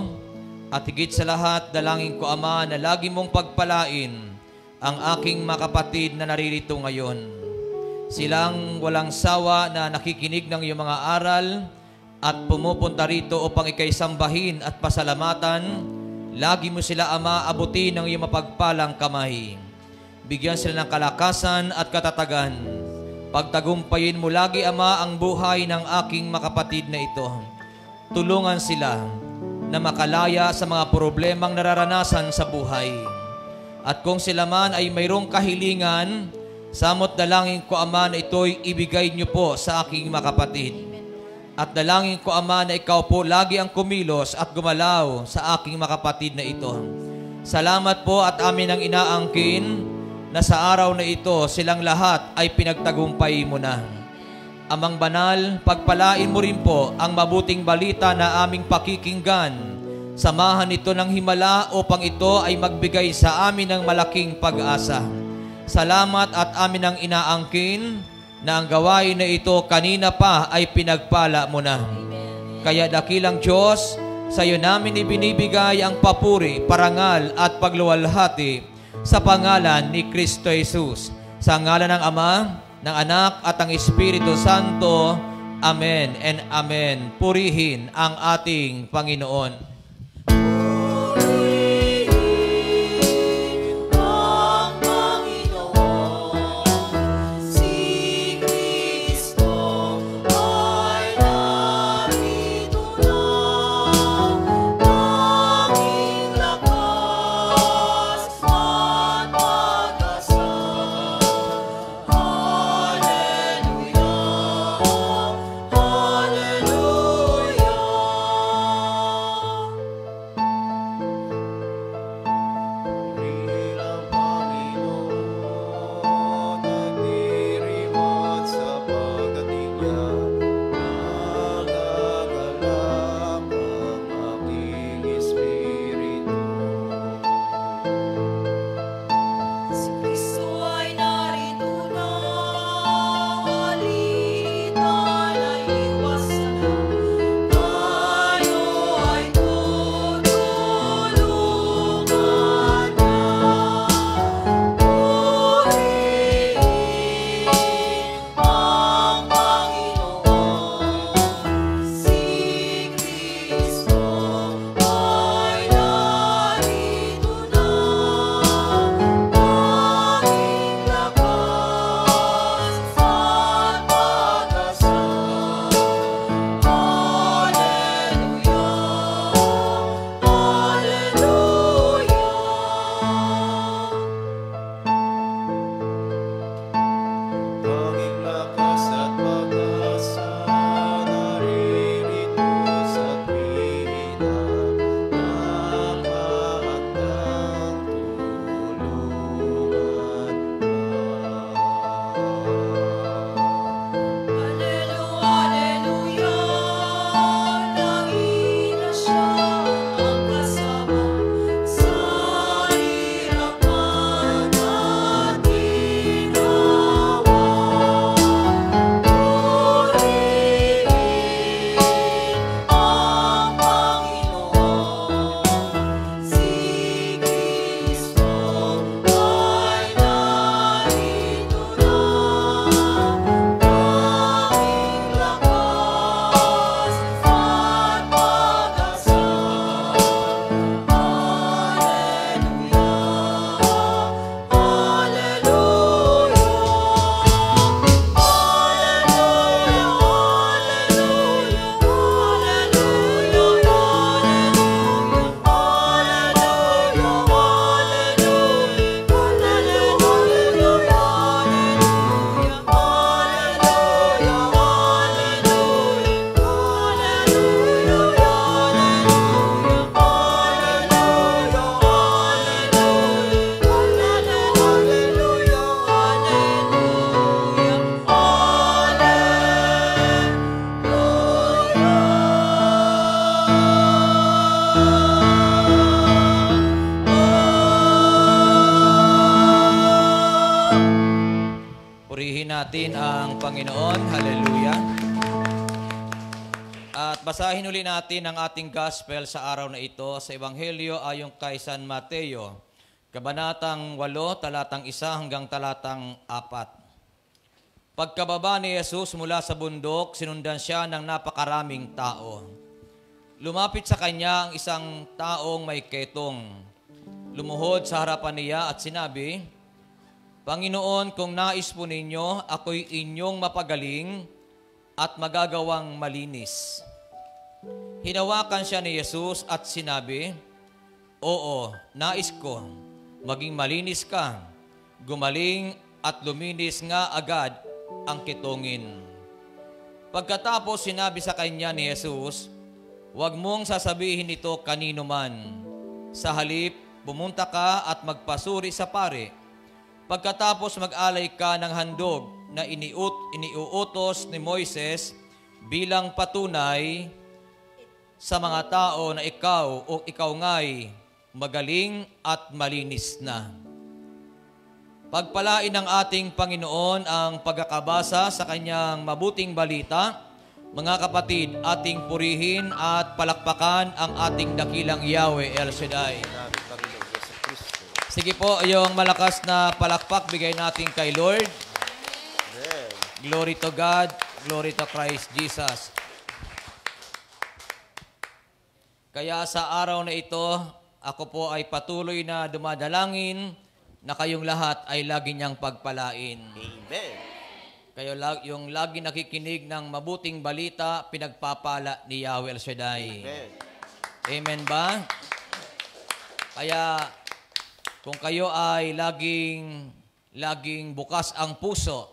at higit sa lahat, dalangin ko, Ama, na lagi mong pagpalain ang aking mga kapatid na naririto ngayon. Silang walang sawa na nakikinig ng iyong mga aral at pumupunta rito upang ikay sambahin at pasalamatan. Lagi mo sila, Ama, abutin ng iyong mapagpalang kamay. Bigyan sila ng kalakasan at katatagan. Pagtagumpayin mo lagi, Ama, ang buhay ng aking makapatid na ito. Tulungan sila na makalaya sa mga problemang nararanasan sa buhay. At kung sila man ay mayroong kahilingan, samot dalangin ko, Ama, na ito'y ibigay niyo po sa aking makapatid. At dalangin ko, Ama, na ikaw po lagi ang kumilos at gumalaw sa aking makapatid na ito. Salamat po at amin ang inaangkin na sa araw na ito, silang lahat ay pinagtagumpay mo na. Amang banal, pagpalain mo rin po ang mabuting balita na aming pakikinggan. Samahan ito ng himala upang ito ay magbigay sa amin ng malaking pag-asa. Salamat at amin ang inaangkin na ang gawain na ito kanina pa ay pinagpala mo na. Kaya dakilang Diyos, sa iyo namin ibinibigay ang papuri, parangal at pagluwalhati sa pangalan ni Kristo Jesus. Sa ngalan ng Ama, ng Anak at ng Espiritu Santo. Amen and Amen. Purihin ang ating Panginoon. natin ang Panginoon. Hallelujah. At basahin uli natin ang ating gospel sa araw na ito sa Ebanghelyo ayon kay San Mateo, Kabanatang 8, talatang 1 hanggang talatang 4. Pagkababa ni Jesus mula sa bundok, sinundan siya ng napakaraming tao. Lumapit sa kanya ang isang taong may ketong. Lumuhod sa harapan niya at sinabi, Panginoon, kung nais po ninyo, ako'y inyong mapagaling at magagawang malinis. Hinawakan siya ni Jesus at sinabi, Oo, nais ko, maging malinis ka. Gumaling at luminis nga agad ang ketongin. Pagkatapos sinabi sa kanya ni Jesus, Huwag mong sasabihin ito kanino man. Sa halip, pumunta ka at magpasuri sa pare. Pagkatapos mag-alay ka ng handog na iniuutos ni Moises bilang patunay sa mga tao na ikaw nga'y magaling at malinis na. Pagpalain ng ating Panginoon ang pagkakabasa sa kanyang mabuting balita. Mga kapatid, ating purihin at palakpakan ang ating dakilang Yahweh El Shaddai. Sige po, yung malakas na palakpak, bigay natin kay Lord. Glory to God, glory to Christ Jesus. Kaya sa araw na ito, ako po ay patuloy na dumadalangin na kayong lahat ay lagi niyang pagpalain. Amen. Kayo yung lagi nakikinig ng mabuting balita, pinagpapala ni Yahweh El Shaddai. Amen. Amen ba? Kaya kung kayo ay laging bukas ang puso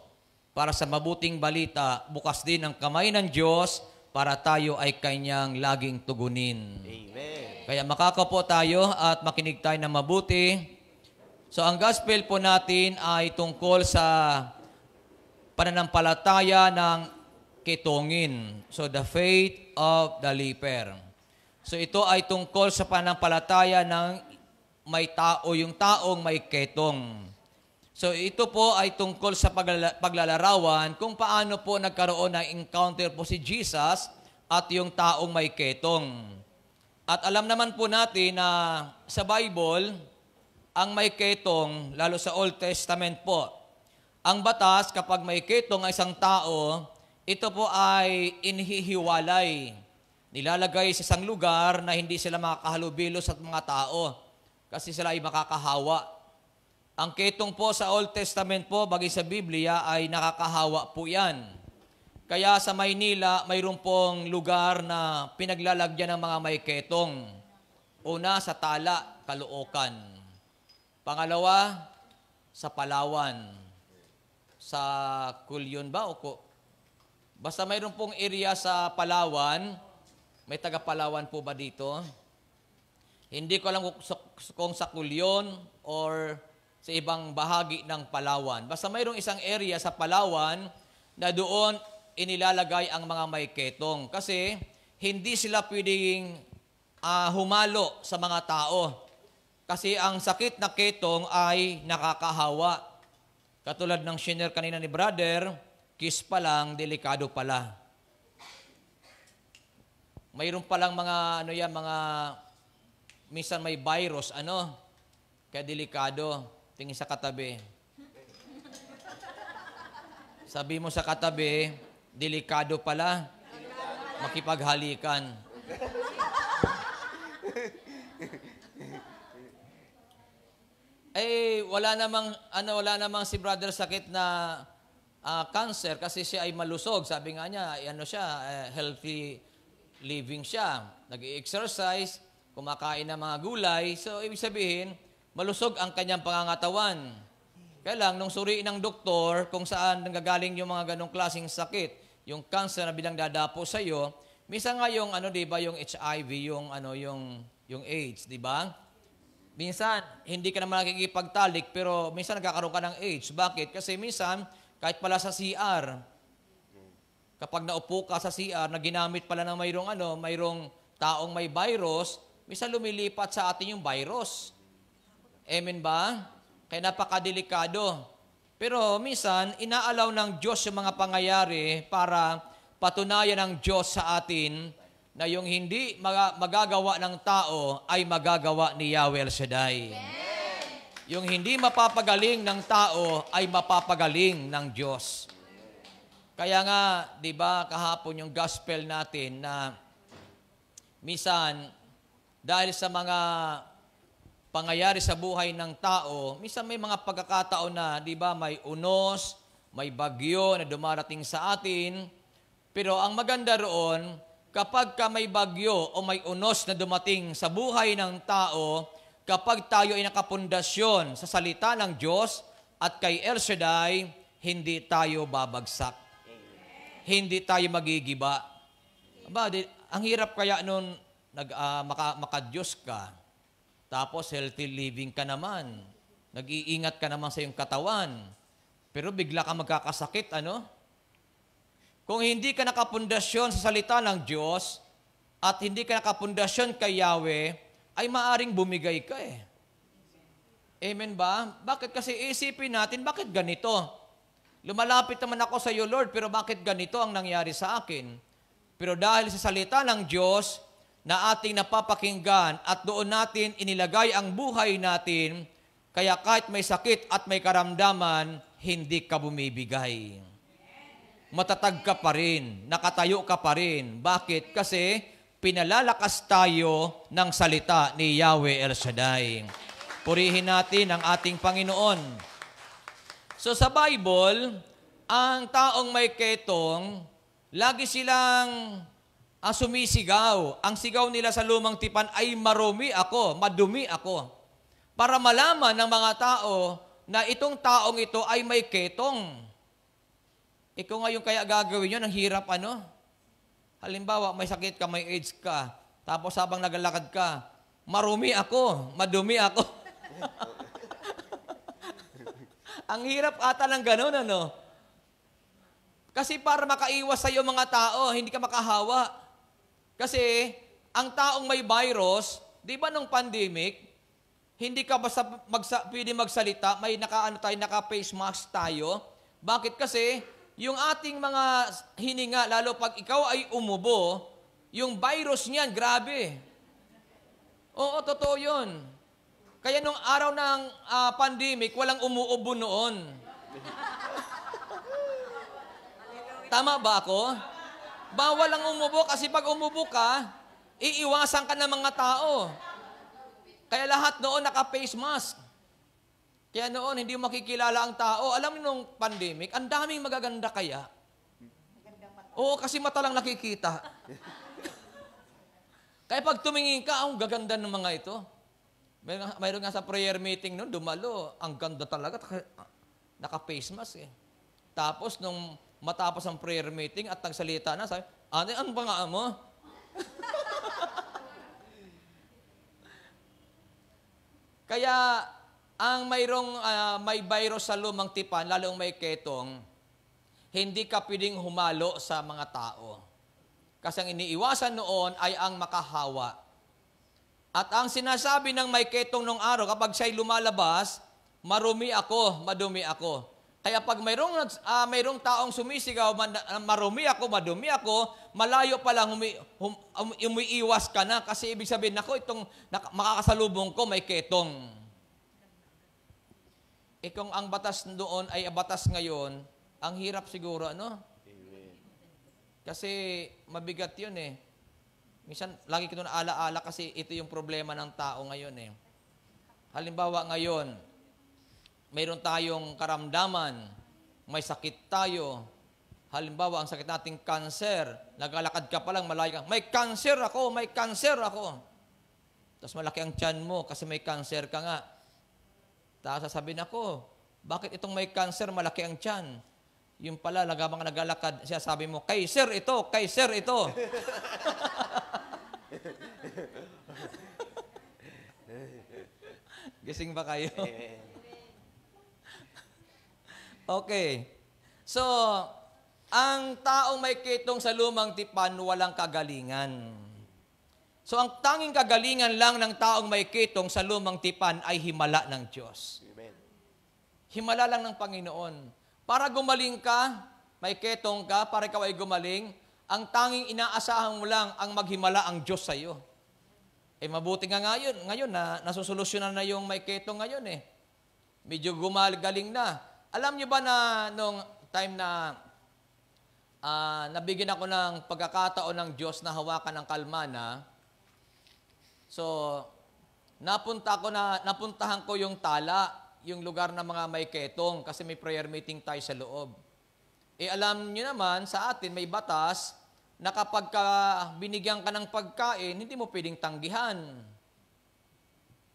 para sa mabuting balita, bukas din ang kamay ng Diyos para tayo ay Kanyang laging tugunin. Amen. Kaya makakapo tayo at makinig tayo ng mabuti. So ang gospel po natin ay tungkol sa pananampalataya ng ketongin. So the faith of the leper. So ito ay tungkol sa pananampalataya ng may tao, yung taong may ketong. So ito po ay tungkol sa paglalarawan kung paano po nagkaroon ng encounter po si Jesus at yung taong may ketong. At alam naman po natin na sa Bible, ang may ketong, lalo sa Old Testament po, ang batas kapag may ketong ang isang tao, ito po ay inihihiwalay. Nilalagay sa isang lugar na hindi sila makakahalubilo sa mga tao kasi sila ay makakahawa. Ang ketong po sa Old Testament po, bagay sa Biblia, ay nakakahawa po yan. Kaya sa Maynila, mayroon pong lugar na pinaglalagyan ng mga may ketong. Una, sa Tala, Caloocan. Pangalawa, sa Palawan. Sa Kulyon ba? Basta mayroon pong area sa Palawan. May taga Palawan po ba dito? Hindi ko alam kung sa Kulyon or sa ibang bahagi ng Palawan. Basta mayroong isang area sa Palawan na doon inilalagay ang mga may ketong. Kasi hindi sila pwedeng humalo sa mga tao. Kasi ang sakit na ketong ay nakakahawa. Katulad ng shiner kanina ni brother, kiss pa lang, delikado pala. Mayroon palang mga, minsan may virus, kaya delikado. Tingin sa katabi. Sabi mo sa katabi, delikado pala, makipaghalikan. Wala namang si brother sakit na cancer kasi siya ay malusog. Sabi nga niya, healthy living siya. Nag-exercise, kumakain ng mga gulay. So, ibig sabihin, malusog ang kanyang pangangatawan. Kaya lang, nung suriin ng doktor kung saan nanggagaling yung mga ganong klaseng sakit, yung cancer na bilang dadapo sa iyo, minsan nga yung yung HIV, yung AIDS, di ba? Minsan, hindi ka naman nakikipagtalik, pero minsan nagkakaroon ka ng AIDS. Bakit? Kasi minsan, kahit pala sa CR, kapag naupo ka sa CR, na ginamit pala ng mayroong taong may virus, minsan lumilipat sa atin yung virus. Amen ba? Kaya napakadelikado. Pero minsan, inaalaw ng Diyos yung mga pangyayari para patunayan ng Diyos sa atin na yung hindi magagawa ng tao ay magagawa ni Yahweh El Shaddai. Yung hindi mapapagaling ng tao ay mapapagaling ng Diyos. Kaya nga, di ba, kahapon yung gospel natin na minsan, dahil sa mga pangyayari sa buhay ng tao, minsan may mga pagkakataon na, di ba, may unos, may bagyo na dumarating sa atin. Pero ang maganda roon, kapag ka may bagyo o may unos na dumating sa buhay ng tao, kapag tayo ay nakapundasyon sa salita ng Diyos at kay El Shaddai, hindi tayo babagsak. Hindi tayo magigiba. Aba, ang hirap kaya nun maka-Diyos ka, tapos healthy living ka naman, nag-iingat ka naman sa iyong katawan, pero bigla ka magkakasakit, ano? Kung hindi ka nakapundasyon sa salita ng Diyos at hindi ka nakapundasyon kay Yahweh, ay maaring bumigay ka eh. Amen ba? Bakit? Kasi isipin natin, bakit ganito? Lumalapit naman ako sa iyo, Lord, pero bakit ganito ang nangyari sa akin? Pero dahil sa salita ng Diyos na ating napapakinggan at doon natin inilagay ang buhay natin, kaya kahit may sakit at may karamdaman, hindi ka bumibigay. Matatag ka pa rin, nakatayo ka pa rin. Bakit? Kasi pinalalakas tayo ng salita ni Yahweh El Shaddai. Purihin natin ang ating Panginoon. So sa Bible, ang taong may ketong, lagi silang sumisigaw. Ang sigaw nila sa lumang tipan ay marumi ako, madumi ako. Para malaman ng mga tao na itong taong ito ay may ketong. Ikaw ngayon kaya gagawin yun, ang hirap ano? Halimbawa, may sakit ka, may AIDS ka, tapos habang naglalakad ka, marumi ako, madumi ako. Ang hirap ata ng ganun, ano? Kasi para makaiwas sa iyo mga tao, hindi ka makahawa. Kasi ang taong may virus, di ba nung pandemic, hindi ka basta pwede magsalita, may naka-face mask tayo. Bakit? Kasi yung ating mga hininga, lalo pag ikaw ay umubo, yung virus niyan, grabe. Oo, totoo yun. Kaya nung araw ng pandemic, walang umuubo noon. Tama ba ako? Bawal ang umubo kasi pag umubo ka, iiwasan ka ng mga tao. Kaya lahat noon naka-face mask. Kaya noon hindi mo makikilala ang tao. Alam mo nung pandemic, ang daming magaganda kaya. Oo, kasi mata lang nakikita. Kaya pag tumingin ka, ang gaganda ng mga ito. Mayroon nga sa prayer meeting noon, dumalo. Ang ganda talaga. Naka-face mask eh. Tapos nung matapos ang prayer meeting at nagsalita na, sabi, ano ba nga mo? Kaya ang may virus sa lumang tipan, lalong may ketong, hindi ka pwedeng humalo sa mga tao. Kasi ang iniiwasan noon ay ang makahawa. At ang sinasabi ng may ketong nung araw, kapag siya'y lumalabas, marumi ako, madumi ako. Kaya pag mayroong taong sumisigaw, marumi ako, madumi ako, malayo pa lang umiiwas ka na kasi ibig sabihin, ako, itong makakasalubong ko, may ketong. Kung ang batas doon ay batas ngayon, ang hirap siguro, ano? Kasi mabigat yun eh. Minsan, lagi ko na alaala kasi ito yung problema ng tao ngayon eh. Halimbawa ngayon, mayroon tayong karamdaman, may sakit tayo. Halimbawa, ang sakit nating cancer, naglalakad ka pa lang, malayo ka, may cancer ako, may cancer ako. Tapos malaki ang tiyan mo kasi may cancer ka nga. Tapos sasabihin ako, bakit itong may cancer, malaki ang tiyan? Yung pala, habang naglalakad, siya sabi mo, Kaiser ito, Kaiser ito. Gising ba kayo? Okay. So, ang taong may ketong sa lumang tipan, walang kagalingan. So, ang tanging kagalingan lang ng taong may ketong sa lumang tipan ay himala ng Diyos. Himala lang ng Panginoon. Para gumaling ka, may ketong ka, para ikaw ay gumaling, ang tanging inaasahan mo lang ang maghimala ang Diyos sa iyo. Mabuti nga ngayon na nasusolusyonan na yung may ketong ngayon Medyo gumagaling na. Alam niyo ba na nung time na nabigyan ako ng pagkakataon ng Diyos na hawakan ng kalmana, so napuntahan ko yung Tala, yung lugar ng mga may ketong, kasi may prayer meeting tayo sa loob. Alam niyo naman, sa atin may batas na kapag binigyan ka ng pagkain, hindi mo pwedeng tanggihan.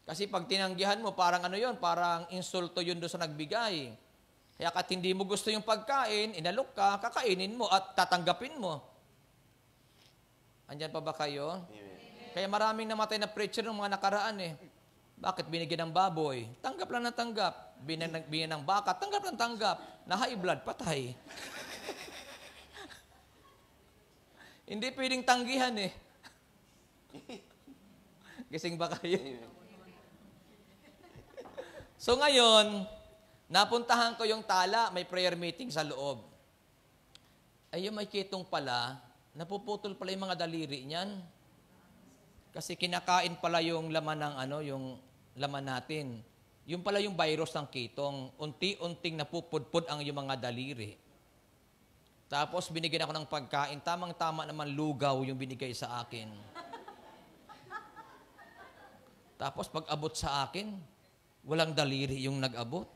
Kasi pag tinanggihan mo, parang parang insulto yun doon sa nagbigay. Kaya kat hindi mo gusto yung pagkain, inalok ka, kakainin mo at tatanggapin mo. Andyan pa ba kayo? Amen. Kaya maraming namatay na preacher ng mga nakaraan Bakit binigyan ng baboy? Tanggap lang ng tanggap. Binigyan ng baka, tanggap lang tanggap. Na high blood, patay. Hindi pwedeng tanggihan Gising ba kayo? So ngayon, napuntahan ko yung Tala, may prayer meeting sa loob. Yung may ketong pala, napuputol pala yung mga daliri niyan. Kasi kinakain pala yung laman ng yung laman natin. Yung pala yung virus ng ketong, unti-unting napupudpud ang yung mga daliri. Tapos binigyan ako ng pagkain, tamang-tama naman lugaw yung binigay sa akin. Tapos pag abot sa akin, walang daliri yung nag-abot.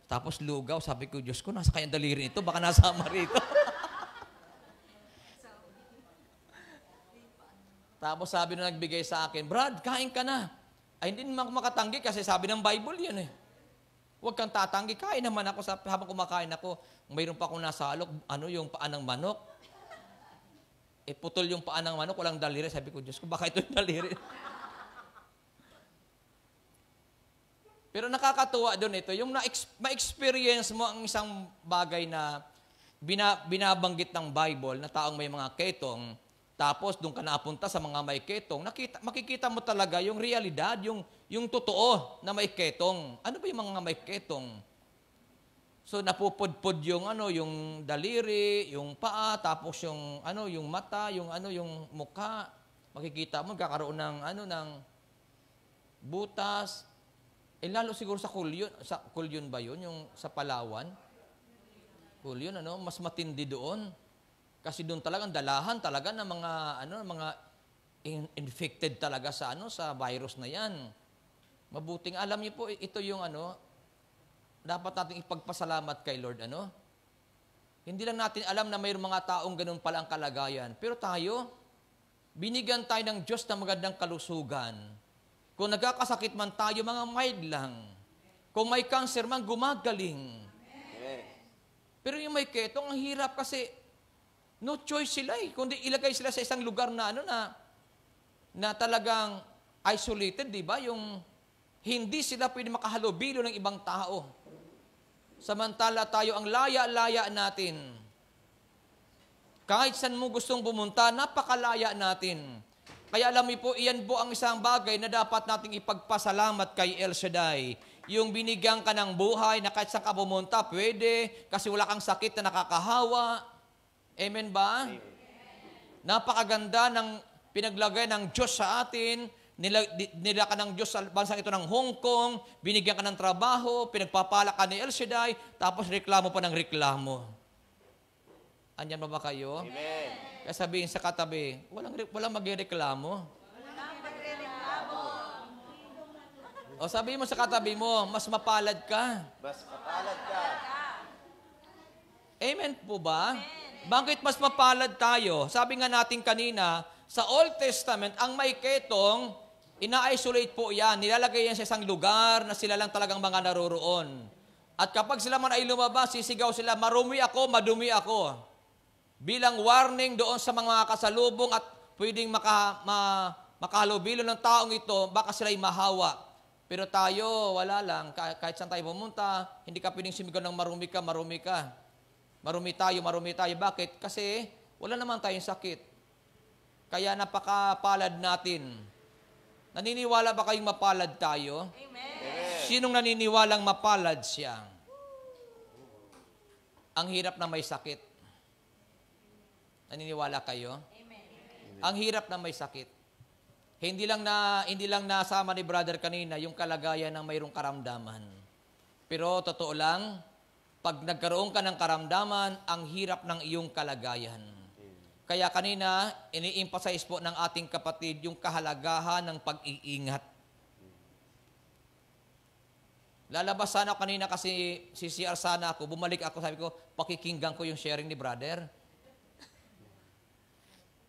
Tapos lugaw, sabi ko, Diyos ko, nasa kayang daliri nito? Baka nasama rito. Tapos sabi na nagbigay sa akin, Brad, kain ka na. Ay, hindi naman ako makatanggi kasi sabi ng Bible yun Huwag kang tatanggi. Kain naman ako. Habang kumakain ako, mayroon pa akong nasa alok, yung paa ng manok. Putol yung paa ng manok, walang daliri. Sabi ko, Diyos ko, baka ito yung daliri. Pero nakakatuwa doon yung ma-experience mo ang isang bagay na binabanggit ng Bible na taong may mga ketong, tapos doon ka napunta sa mga may ketong, makikita mo talaga yung realidad, yung totoo na may ketong. Ano ba yung mga may ketong? So napupudpud yung yung daliri, yung paa, tapos yung yung mata, yung yung mukha. Makikita mo kakaroon ng ng butas. Lalo siguro sa Kulyon ba yun? Yung sa Palawan? Kulyon, mas matindi doon. Kasi doon talagang dalahan talaga ng mga infected talaga sa sa virus na yan. Mabuting alam niyo po, ito yung dapat nating ipagpasalamat kay Lord, Hindi lang natin alam na mayroong mga taong ganun pala ang kalagayan. Pero tayo, binigyan tayo ng Diyos na magandang kalusugan. Kung nagkakasakit man tayo, mga mild lang. Kung may cancer man, gumagaling. Pero yung may ketong, ang hirap kasi no choice sila kundi ilagay sila sa isang lugar na na talagang isolated, di ba? Yung hindi sila pwede makahalubilo ng ibang tao. Samantala tayo, ang laya-laya natin. Kahit saan mo gustong pumunta, napakalaya natin. Kaya alam mo po, iyan po ang isang bagay na dapat nating ipagpasalamat kay El Shaddai. Yung binigyan ka ng buhay na kahit saan ka pumunta, pwede, kasi wala kang sakit na nakakahawa. Amen ba? Amen. Napakaganda ng pinaglagay ng Diyos sa atin. Nila ka ng Diyos sa bansang ito ng Hong Kong, binigyan ka ng trabaho, pinagpapala ka ni El Shaddai, tapos reklamo pa ng reklamo. Andyan ba kayo? Amen. Kaya sabihin sa katabi, walang magreklamo. O sabihin mo sa katabi mo, mas mapalad ka. Mas mapalad ka. Amen po ba? Amen. Bakit mas mapalad tayo? Sabi nga natin kanina, sa Old Testament, ang may ketong, ina-isolate po yan. Nilalagay yan sa isang lugar na sila lang talagang mga naroroon. At kapag sila man ay lumabas, sisigaw sila, marumi ako, madumi ako. Bilang warning doon sa mga kasalubong at pwedeng makahalubilo ng taong ito, baka sila'y mahawa. Pero tayo, wala lang. Kahit saan tayo pumunta, hindi ka pwedeng sumigaw ng marumi ka, marumi ka. Marumi tayo, marumi tayo. Bakit? Kasi wala naman tayong sakit. Kaya napakapalad natin. Naniniwala ba kayong mapalad tayo? Amen. Sinong naniniwalang mapalad siya? ang hirap na may sakit. Naniniwala kayo? Ang hirap na may sakit. Hindi lang nasama ni brother kanina yung kalagayan ng mayroong karamdaman. Pero totoo lang, pag nagkaroon ka ng karamdaman, ang hirap ng iyong kalagayan. Kaya kanina, ini-emphasize po ng ating kapatid yung kahalagahan ng pag-iingat. Lalabas sana ako kanina kasi CCR sana ako, bumalik ako, sabi ko, pakikinggan ko yung sharing ni brother.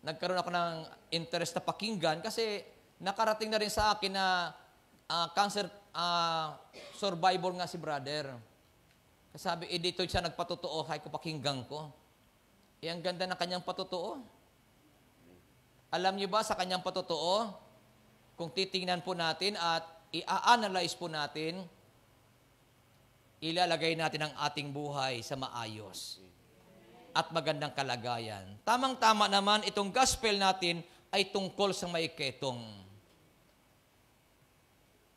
Nagkaroon ako ng interest na pakinggan kasi nakarating na rin sa akin na cancer survivor nga si brother. Kasi sabi, dito siya nagpatotoo, kaya ko pakinggan ko. Ang ganda ng kanyang patotoo. Alam niyo ba sa kanyang patotoo, kung titingnan po natin at i-analyze po natin, ilalagay natin ang ating buhay sa maayos at magandang kalagayan. Tamang-tama naman, itong gospel natin ay tungkol sa may ketong.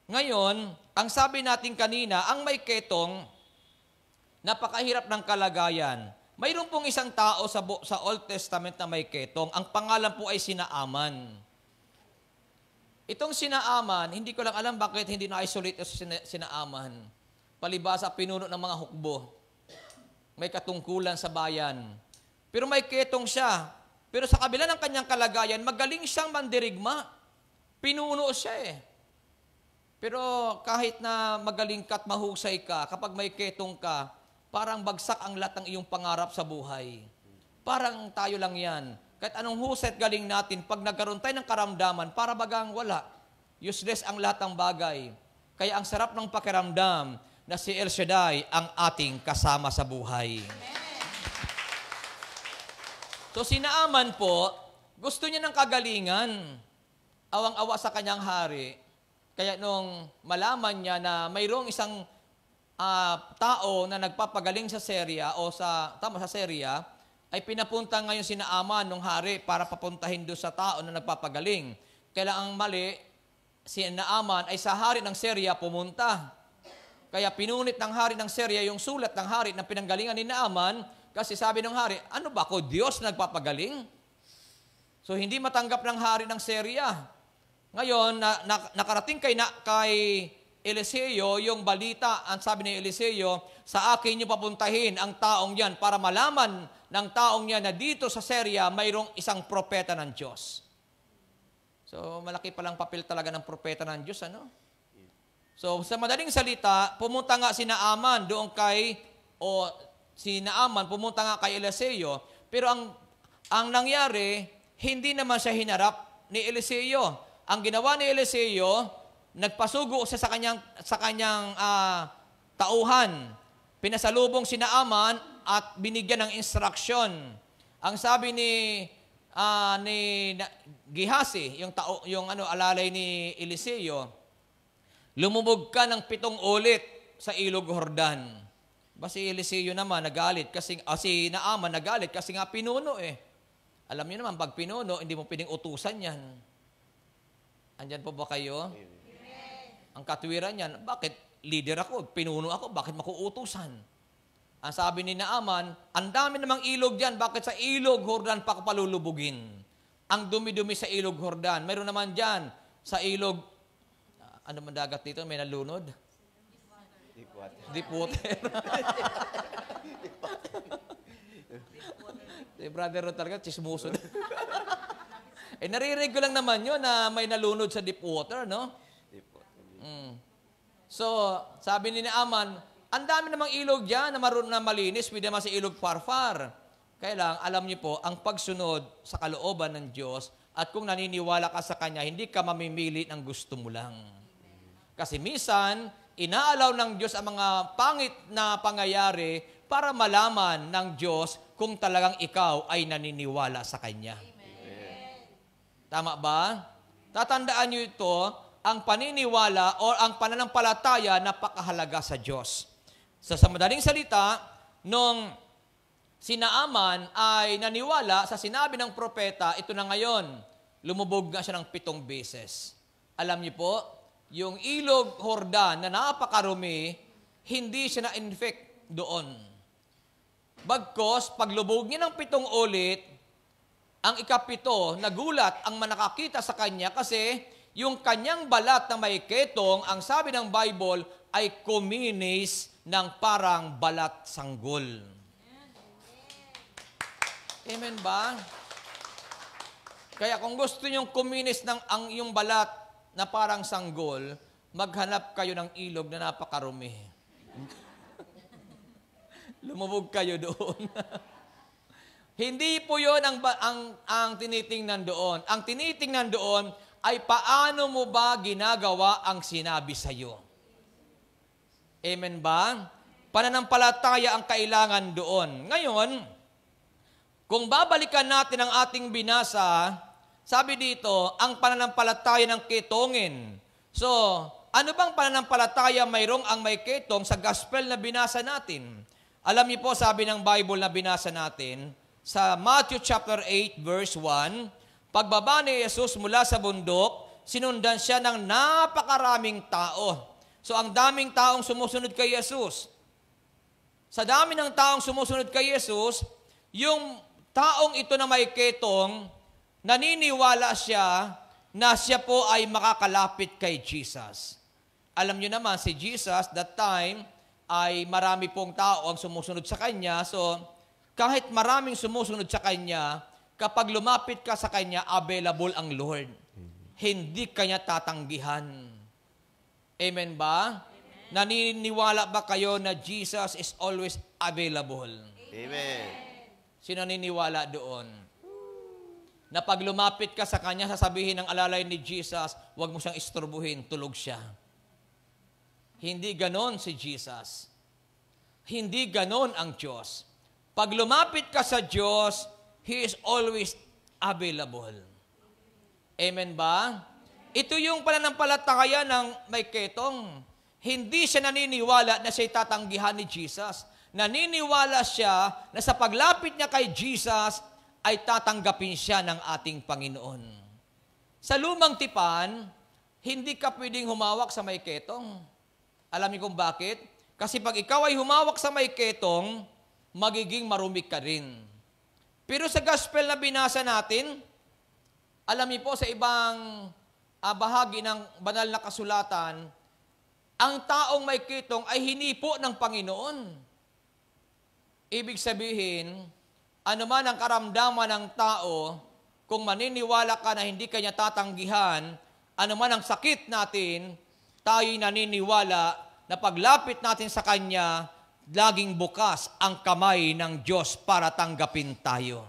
Ngayon, ang sabi natin kanina, ang may ketong, napakahirap ng kalagayan. Mayroon pong isang tao sa Old Testament na may ketong. Ang pangalan po ay si Naaman. Itong si Naaman, hindi ko lang alam bakit hindi na-isolate si Naaman. Palibasa, pinuno ng mga hukbo. May katungkulan sa bayan. Pero may ketong siya. Pero sa kabila ng kanyang kalagayan, magaling siyang mandirigma. Pinuno siya eh. Pero kahit na magaling ka at mahusay ka, kapag may ketong ka, parang bagsak ang lahat ng iyong pangarap sa buhay. Parang tayo lang yan. Kahit anong husay at galing natin, pag nagkaroon tayo ng karamdaman, para bagang wala. Useless ang lahat ng bagay. Kaya ang sarap ng pakiramdam na si El Shaddai ang ating kasama sa buhay. So si Naaman po, gusto niya ng kagalingan. Awang-awa sa kanyang hari. Kaya nung malaman niya na mayroong isang tao na nagpapagaling sa Syria sa Syria, ay pinapunta ngayon si Naaman ng hari para papuntahin doon sa tao na nagpapagaling. Kaya ang mali, si Naaman ay sa hari ng Syria pumunta. Kaya pinunit ng hari ng Syria yung sulat ng hari na pinanggalingan ni Naaman kasi sabi ng hari, ano ba ako, Diyos nagpapagaling? So hindi matanggap ng hari ng Syria. Ngayon, nakarating kay Eliseo yung balita, ang sabi ni Eliseo, sa akin niyo papuntahin ang taong yan para malaman ng taong yan na dito sa Syria mayroong isang propeta ng Diyos. So malaki palang papel talaga ng propeta ng Diyos, ano? So, sa madaling salita, pumunta nga si Naaman pumunta nga kay Eliseo, pero ang nangyari, hindi naman siya hinarap ni Eliseo. Ang ginawa ni Eliseo, nagpasugo siya sa kanyang tauhan. Pinasalubong si Naaman at binigyan ng instruction. Ang sabi ni Gehazi, alalay ni Eliseo, lumubog ka ng 7 ulit sa ilog Jordan. Si Eliseo naman nagalit si Naaman nagalit kasi nga pinuno eh. Alam niyo naman, pag pinuno, hindi mo pwedeng utusan yan. Andyan po ba kayo? Amen. Ang katwiran yan, bakit leader ako, pinuno ako, bakit makuutusan? Ang sabi ni Naaman, ang dami namang ilog dyan, bakit sa ilog Jordan pa palulubugin? Ang dumi-dumi sa ilog Jordan. Mayroon naman dyan sa ilog ano man dagat dito? May nalunod? Deep water. Si brother Ron talaga, chismoso na. Naririnig ko lang naman yun na may nalunod sa deep water, no? So, sabi ni Naaman, ang dami namang ilog dyan na malinis, pwede naman sa ilog Farfar. Kaya lang, alam niyo po, ang pagsunod sa kalooban ng Diyos at kung naniniwala ka sa Kanya, hindi ka mamimili ng gusto mo lang. Kasi minsan, inaalaw ng Diyos ang mga pangit na pangyayari para malaman ng Diyos kung talagang ikaw ay naniniwala sa Kanya. Amen. Tama ba? Tatandaan niyo ito, ang paniniwala o ang pananampalataya napakahalaga sa Diyos. Sa madaling salita, nung si Naaman ay naniwala sa sinabi ng propeta, ito na ngayon, lumubog nga siya ng 7 beses. Alam niyo po, yung ilog Jordan na napakarumi, hindi siya na-infect doon. Bagkos, paglubog niya ng 7 ulit, ang ika-7, nagulat ang manakakita sa kanya kasi yung kanyang balat na may ketong, ang sabi ng Bible, ay kuminis ng parang balat sanggol. Amen ba? Kaya kung gusto nyong kuminis ng yung balat na parang sanggol, maghanap kayo ng ilog na napakarumi. Lumubog kayo doon. Hindi po yun ang tinitingnan doon. Ang tinitingnan doon ay paano mo ba ginagawa ang sinabi sa iyo. Amen ba? Pananampalataya ang kailangan doon. Ngayon, kung babalikan natin ang ating binasa, sabi dito, ang pananampalataya ng ketongin. So, ano bang pananampalataya mayroong ang may ketong sa gospel na binasa natin? Alam niyo po, sabi ng Bible na binasa natin, sa Matthew chapter 8 verse 1, pagbaba ni Jesus mula sa bundok, sinundan siya ng napakaraming tao. So ang daming taong sumusunod kay Jesus. Sa dami ng taong sumusunod kay Jesus, yung taong ito na may ketong, naniniwala siya na siya po ay makakalapit kay Jesus. Alam niyo naman, si Jesus, that time, ay marami pong tao ang sumusunod sa Kanya. So, kahit maraming sumusunod sa Kanya, kapag lumapit ka sa Kanya, available ang Lord. Hindi Kanya tatanggihan. Amen ba? Amen. Naniniwala ba kayo na Jesus is always available? Amen. Sino naniniwala doon? Na pag lumapit ka sa Kanya, sasabihin ng alalay ni Jesus, huwag mo siyang istorbuhin, tulog siya. Hindi ganon si Jesus. Hindi ganon ang Diyos. Pag lumapit ka sa Diyos, He is always available. Amen ba? Ito yung pananampalataya ng may ketong. Hindi siya naniniwala na siya'y tatanggihan ni Jesus. Naniniwala siya na sa paglapit niya kay Jesus, ay tatanggapin siya ng ating Panginoon. Sa lumang tipan, hindi ka pwedeng humawak sa may ketong. Alam niyo kung bakit? Kasi pag ikaw ay humawak sa may ketong, magiging marumi ka rin. Pero sa gospel na binasa natin, alam niyo po sa ibang bahagi ng banal na kasulatan, ang taong may ketong ay hinipo ng Panginoon. Ibig sabihin, ano man ang karamdaman ng tao, kung maniniwala ka na hindi kanya tatanggihan, ano man ang sakit natin, tayo'y naniniwala na paglapit natin sa Kanya, laging bukas ang kamay ng Diyos para tanggapin tayo.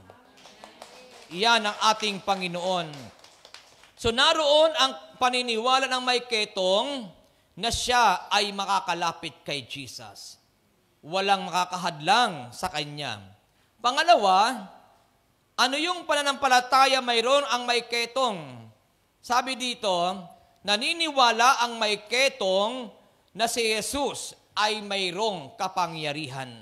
Iyan ang ating Panginoon. So naroon ang paniniwala ng may ketong na siya ay makakalapit kay Jesus. Walang makakahadlang sa Kanya. Pangalawa, ano yung pananampalataya mayroon ang may ketong? Sabi dito, naniniwala ang may ketong na si Jesus ay mayroong kapangyarihan.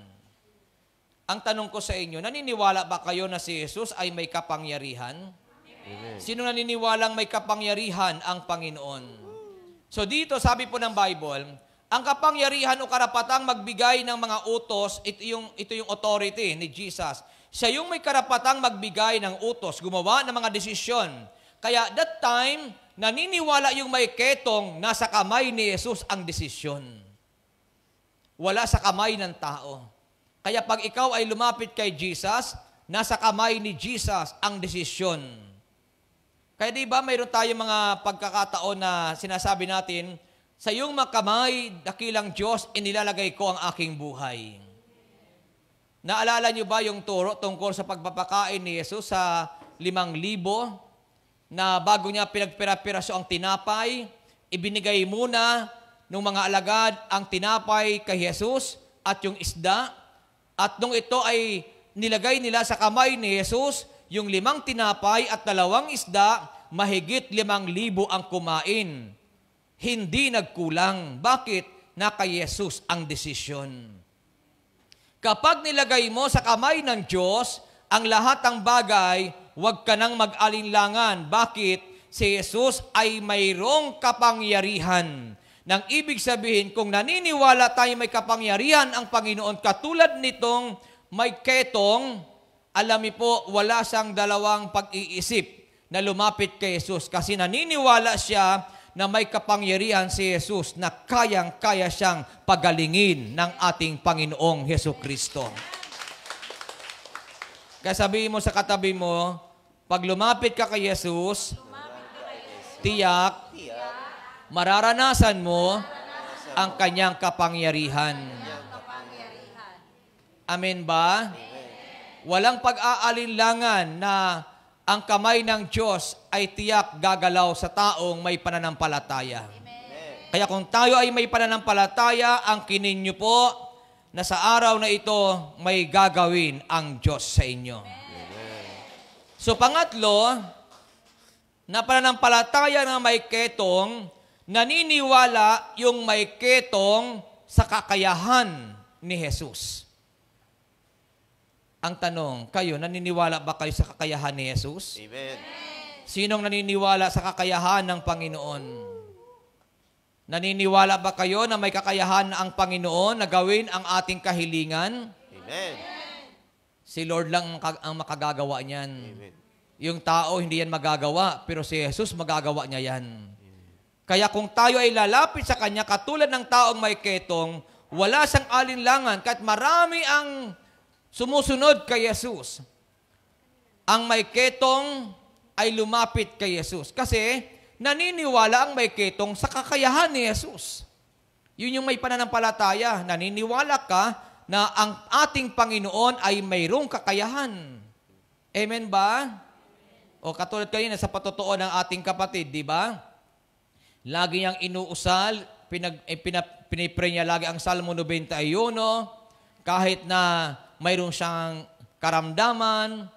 Ang tanong ko sa inyo, naniniwala ba kayo na si Jesus ay may kapangyarihan? Amen. Sino naniniwalang may kapangyarihan ang Panginoon? So dito, sabi po ng Bible, ang kapangyarihan o karapatang magbigay ng mga utos, ito yung authority ni Jesus. Siya yung may karapatang magbigay ng utos, gumawa ng mga desisyon. Kaya that time, naniniwala yung may ketong nasa kamay ni Jesus ang desisyon. Wala sa kamay ng tao. Kaya pag ikaw ay lumapit kay Jesus, nasa kamay ni Jesus ang desisyon. Kaya di ba mayroon tayong mga pagkakataon na sinasabi natin, sa iyong makamay, dakilang Diyos, inilalagay ko ang aking buhay. Naalala niyo ba yung turo tungkol sa pagpapakain ni Jesus sa 5,000 na bago niya pinagpira-piraso ang tinapay, ibinigay muna ng mga alagad ang tinapay kay Jesus at yung isda. At nung ito ay nilagay nila sa kamay ni Jesus, yung 5 tinapay at 2 isda, mahigit 5,000 ang kumain. Hindi nagkulang. Bakit? Na kay Jesus ang desisyon. Kapag nilagay mo sa kamay ng Diyos, ang lahat ng bagay, huwag ka nang mag-alinlangan. Bakit? Si Jesus ay mayroong kapangyarihan. Nang ibig sabihin, kung naniniwala tayo may kapangyarihan ang Panginoon, katulad nitong may ketong, alam niyo po, wala siyang dalawang pag-iisip na lumapit kay Jesus kasi naniniwala siya na may kapangyarihan si Jesus na kayang-kaya siyang pagalingin ng ating Panginoong Hesukristo. Kaya sabihin mo sa katabi mo, pag lumapit ka kay Jesus, tiyak, mararanasan mo ang kanyang kapangyarihan. Amen ba? Walang pag-aalinlangan na ang kamay ng Diyos ay tiyak gagalaw sa taong may pananampalataya. Kaya kung tayo ay may pananampalataya, ang kininyo po na sa araw na ito may gagawin ang Diyos sa inyo. So pangatlo, na pananampalataya na may ketong, naniniwala yung may ketong sa kakayahan ni Jesus. Ang tanong, kayo, naniniwala ba kayo sa kakayahan ni Jesus? Amen. Sinong naniniwala sa kakayahan ng Panginoon? Naniniwala ba kayo na may kakayahan ang Panginoon na gawin ang ating kahilingan? Amen. Si Lord lang ang makagagawa niyan. Amen. Yung tao, hindi yan magagawa, pero si Jesus magagawa niya yan. Kaya kung tayo ay lalapit sa Kanya, katulad ng taong may ketong, wala siyang alinlangan, kahit marami ang sumusunod kay Jesus. Ang may ketong ay lumapit kay Jesus. Kasi naniniwala ang may ketong sa kakayahan ni Jesus. Yun yung may pananampalataya. Naniniwala ka na ang ating Panginoon ay mayroong kakayahan. Amen ba? O katulad kanina sa patotoo ng ating kapatid, di ba? Lagi niyang inuusal, pinipray niya lagi ang Salmo 91, kahit na mayroon siyang karamdaman,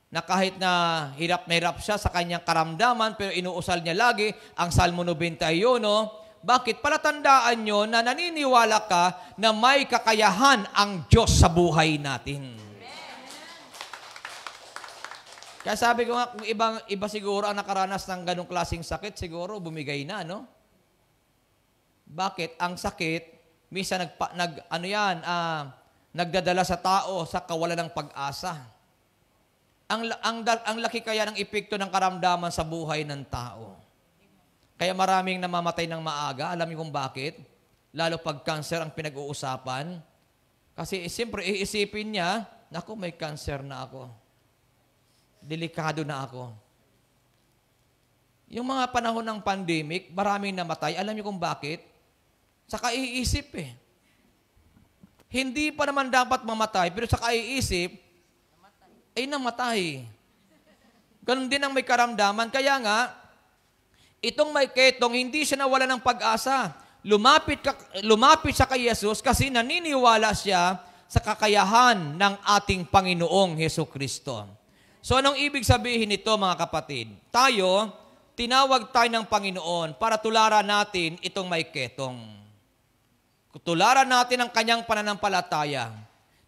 na kahit na hirap siya sa kanyang karamdaman, pero inuusal niya lagi ang Salmo 91. Bakit? Palatandaan nyo na naniniwala ka na may kakayahan ang Diyos sa buhay natin. Kaya sabi ko nga, kung iba siguro ang nakaranas ng ganong klaseng sakit, siguro bumigay na, no? Bakit? Ang sakit, minsan nagdadala sa tao sa kawalan ng pag-asa. Ang laki kaya ng epekto ng karamdaman sa buhay ng tao. Kaya maraming namamatay ng maaga. Alam niyo kung bakit? Lalo pag cancer ang pinag-uusapan. Kasi siyempre iisipin niya, naku, may cancer na ako. Delikado na ako. Yung mga panahon ng pandemic, maraming namatay. Alam niyo kung bakit? Sa kaiisip eh. Hindi pa naman dapat mamatay, pero sa kaiisip, ay namatay. Ganun din ang may karamdaman. Kaya nga, itong may ketong, hindi siya nawala ng pag-asa. Lumapit siya kay Jesus kasi naniniwala siya sa kakayahan ng ating Panginoong Hesukristo. So anong ibig sabihin nito mga kapatid? Tayo, tinawag tayo ng Panginoon para tularan natin itong may ketong. Tularan natin ang kanyang pananampalataya.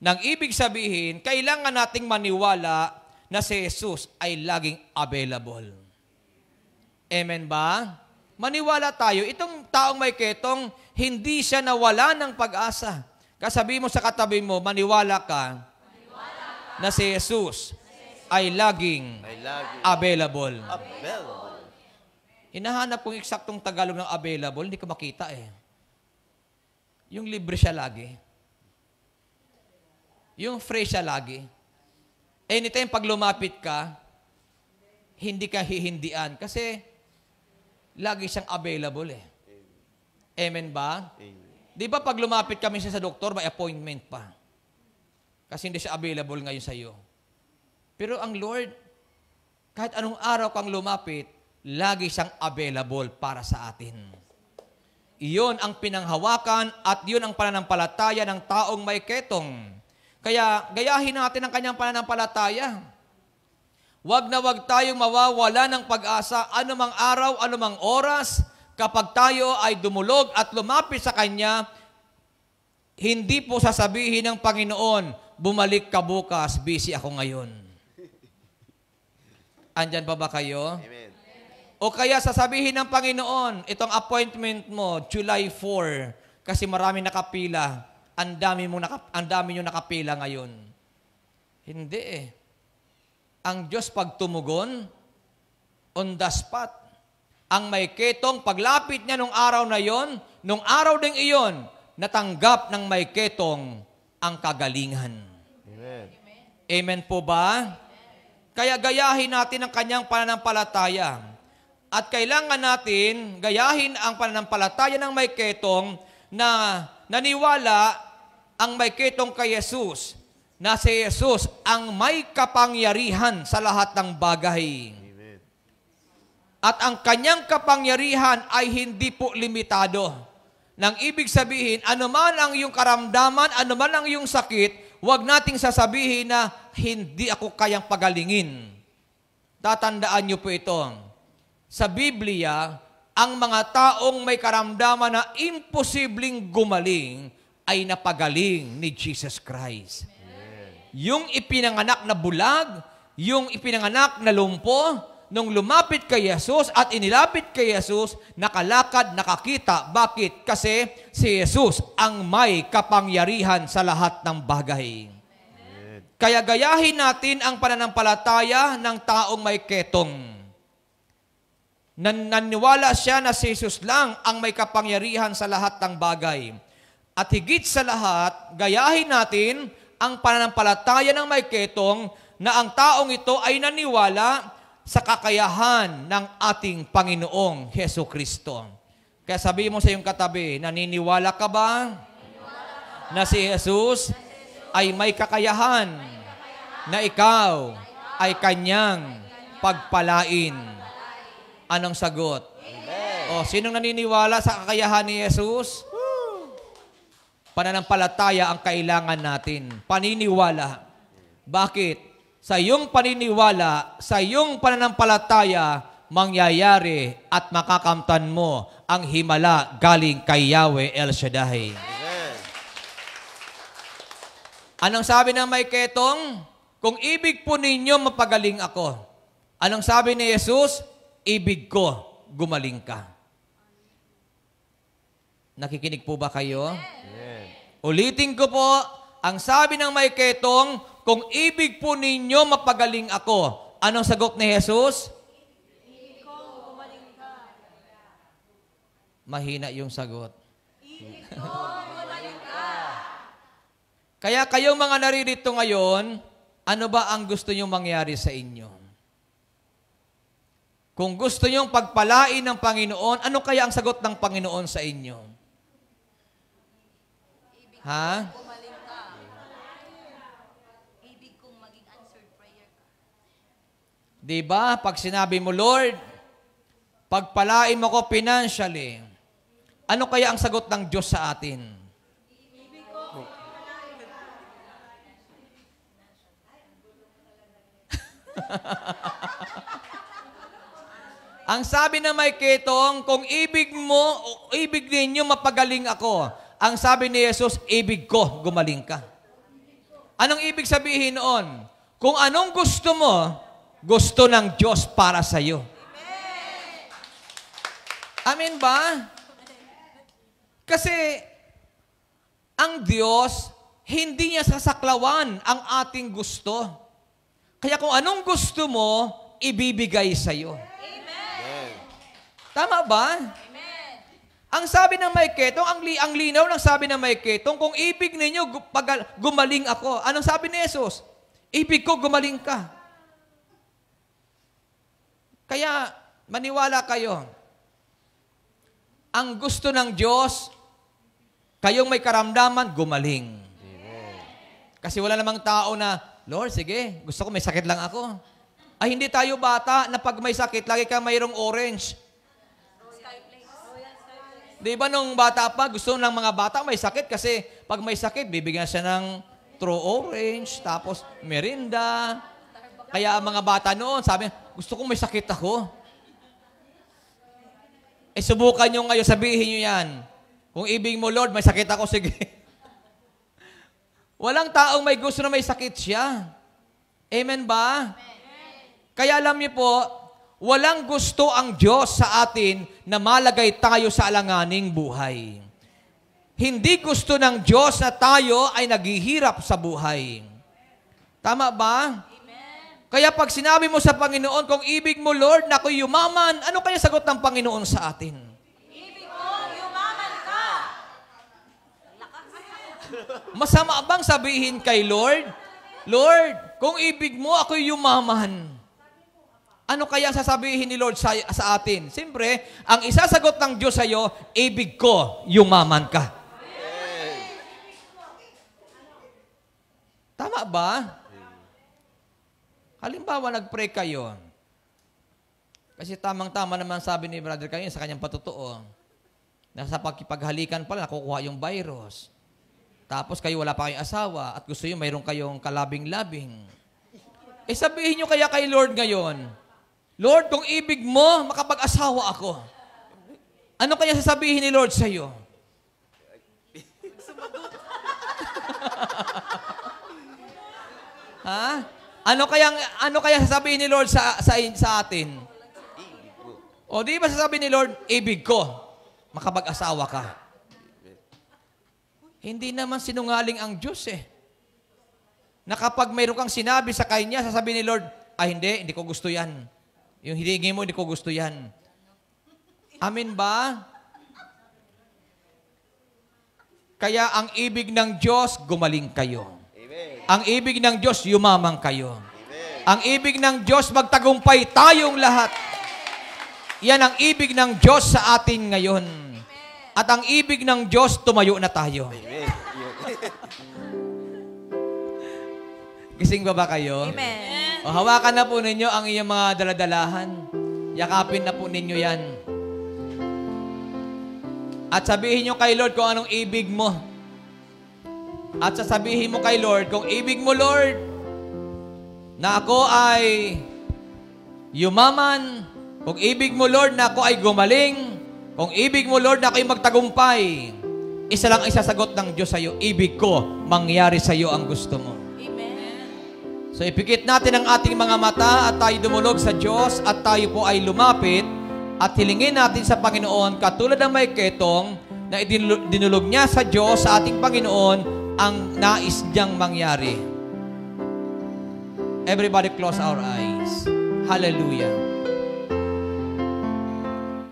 Nang ibig sabihin, kailangan nating maniwala na si Jesus ay laging available. Amen ba? Maniwala tayo. Itong taong may ketong, hindi siya nawala ng pag-asa. Kasabi mo sa katabi mo, maniwala ka na si Jesus ay laging available. Hinahanap kong eksaktong Tagalog ng available, hindi ko makita eh. Yung libre siya lagi. Yung free siya lagi. Anytime pag lumapit ka, hindi ka hihindian kasi lagi siyang available eh. Amen ba? Di ba pag lumapit kami siya sa doktor, may appointment pa. Kasi hindi siya available ngayon sa iyo. Pero ang Lord, kahit anong araw kang lumapit, lagi siyang available para sa atin. Iyon ang pinanghawakan at iyon ang pananampalataya ng taong may ketong. Kaya gayahin natin ang kanyang pananampalataya. Huwag na huwag tayong mawawala ng pag-asa anumang araw, anumang oras, kapag tayo ay dumulog at lumapit sa Kanya, hindi po sasabihin ng Panginoon, bumalik ka bukas, busy ako ngayon. Andyan pa ba kayo? Amen. O kaya sasabihin ng Panginoon, itong appointment mo, July 4, kasi marami nakapila, ang dami nyo nakapila ngayon. Hindi eh. Ang Diyos pag tumugon, on the spot. Ang may ketong, paglapit niya nung araw na yon, nung araw ding iyon, natanggap ng may ketong ang kagalingan. Amen. Amen po ba? Kaya gayahin natin ang kanyang pananampalataya. At kailangan natin gayahin ang pananampalataya ng may ketong na naniwala ang may ketong kay Jesus, na si Jesus ang may kapangyarihan sa lahat ng bagay. Amen. At ang kanyang kapangyarihan ay hindi po limitado. Nang ibig sabihin, anuman ang iyong karamdaman, anuman ang iyong sakit, huwag nating sasabihin na hindi ako kayang pagalingin. Tatandaan niyo po ito. Sa Biblia, ang mga taong may karamdaman na imposibleng gumaling ay napagaling ni Jesus Christ. Yung ipinanganak na bulag, yung ipinanganak na lumpo, nung lumapit kay Jesus at inilapit kay Jesus, nakalakad, nakakita. Bakit? Kasi si Jesus ang may kapangyarihan sa lahat ng bagay. Kaya gayahin natin ang pananampalataya ng taong may ketong. Naniwala siya na si Jesus lang ang may kapangyarihan sa lahat ng bagay. At higit sa lahat, gayahin natin ang pananampalataya ng may ketong na ang taong ito ay naniwala sa kakayahan ng ating Panginoong Heso Kristo. Kaya sabihin mo sa iyong katabi, naniniwala ka ba na si Jesus ay may kakayahan na ikaw ay kanyang pagpalain? Anong sagot? O, sinong naniniwala sa kakayahan ni Jesus? Pananampalataya ang kailangan natin. Paniniwala. Bakit? Sa iyong paniniwala, sa iyong pananampalataya, mangyayari at makakamtan mo ang himala galing kay Yahweh El Shaddai. Amen. Anong sabi ng may ketong? Kung ibig po ninyo, mapagaling ako. Anong sabi ni Jesus? Ibig ko, gumaling ka. Nakikinig po ba kayo? Amen. Ulitin ko po, ang sabi ng may ketong, kung ibig po ninyo, mapagaling ako. Anong sagot ni Jesus? Ibig ko, gumaling ka. Mahina yung sagot. Ibig ko, gumaling ka. Kaya kayong mga naririto ngayon, ano ba ang gusto nyo mangyari sa inyo? Kung gusto nyong pagpalain ng Panginoon, ano kaya ang sagot ng Panginoon sa inyo? Ha? Ibig kong maging answered prayer ka. Diba? Pag sinabi mo, Lord, pagpalain mo ko financially, ano kaya ang sagot ng Diyos sa atin? Ang sabi na may ketong, kung ibig mo, ibig ninyo mapagaling ako. Ang sabi ni Jesus, ibig ko, gumaling ka. Anong ibig sabihin noon? Kung anong gusto mo, gusto ng Diyos para sa iyo. Amen ba? Kasi, ang Diyos, hindi niya sasaklawan ang ating gusto. Kaya kung anong gusto mo, ibibigay sa iyo. Tama ba? Amen. Ang sabi ng may ketong, ang linaw ng sabi ng may ketong, kung ibig ninyo, gumaling ako. Anong sabi ni Jesus? Ibig ko, gumaling ka. Kaya, maniwala kayo. Ang gusto ng Diyos, kayong may karamdaman, gumaling. Amen. Kasi wala namang tao na, Lord, sige, gusto ko may sakit lang ako. Ay, hindi tayo bata na pag may sakit, lagi ka mayroong orange. Di ba nung bata pa, gusto ng mga bata may sakit kasi pag may sakit, bibigyan siya ng true orange, tapos merinda. Kaya ang mga bata noon, sabi, gusto kong may sakit ako. Eh, subukan nyo ngayon, sabihin nyo yan. Kung ibig mo, Lord, may sakit ako, sige. Walang taong may gusto na may sakit siya. Amen ba? Amen. Kaya alam niyo po, walang gusto ang Diyos sa atin na malagay tayo sa alanganing buhay. Hindi gusto ng Diyos na tayo ay naghihirap sa buhay. Tama ba? Kaya pag sinabi mo sa Panginoon, kung ibig mo, Lord, na ako'y yumaman, ano kaya sagot ng Panginoon sa atin? Ibig ko, yumaman ka. Masama bang sabihin kay Lord, Lord, kung ibig mo, ako'y yumaman? Ano kaya sasabihin ni Lord sa atin? Siyempre, ang isasagot ng Diyos sa iyo, ibig ko, yumaman ka. Tama ba? Halimbawa, nag-pray kayo. Kasi tamang-tama naman sabi ni Brother kayo sa kanyang patutuo. Nasa pagkipaghalikan pala, nakukuha yung virus. Tapos kayo wala pa kayong asawa at gusto nyo mayroon kayong kalabing-labing. Eh sabihin nyo kaya kay Lord ngayon, Lord, kung ibig mo, makapag-asawa ako. Ano kaya sasabihin ni Lord sa iyo? Ha? Ano kaya sasabihin ni Lord sa atin? O di ba sasabihin ni Lord, ibig ko, makapag-asawa ka. Hindi naman sinungaling ang Diyos eh. Na kapag mayroon kang sinabi sa kanya, sasabihin ni Lord, hindi ko gusto yan. Yung hilingi mo, hindi ko gusto yan. Amen ba? Kaya ang ibig ng Diyos, gumaling kayo. Ang ibig ng Diyos, yumamang kayo. Ang ibig ng Diyos, magtagumpay tayong lahat. Yan ang ibig ng Diyos sa atin ngayon. At ang ibig ng Diyos, tumayo na tayo. Gising ba kayo? Amen. O, hawakan na po ninyo ang iyong mga daladalahan. Yakapin na po ninyo yan. At sabihin nyo kay Lord kung anong ibig mo. At sasabihin mo kay Lord, kung ibig mo, Lord, na ako ay yumaman, kung ibig mo, Lord, na ako ay gumaling, kung ibig mo, Lord, na ako ay magtagumpay, isa lang isasagot ng Diyos sa iyo, ibig ko, mangyari sa iyo ang gusto mo. Amen. So ipikit natin ang ating mga mata at tayo dumulog sa Diyos at tayo po ay lumapit at hilingin natin sa Panginoon, katulad ng may ketong na dinulog niya sa Diyos, sa ating Panginoon, ang nais niyang mangyari. Everybody close our eyes. Hallelujah.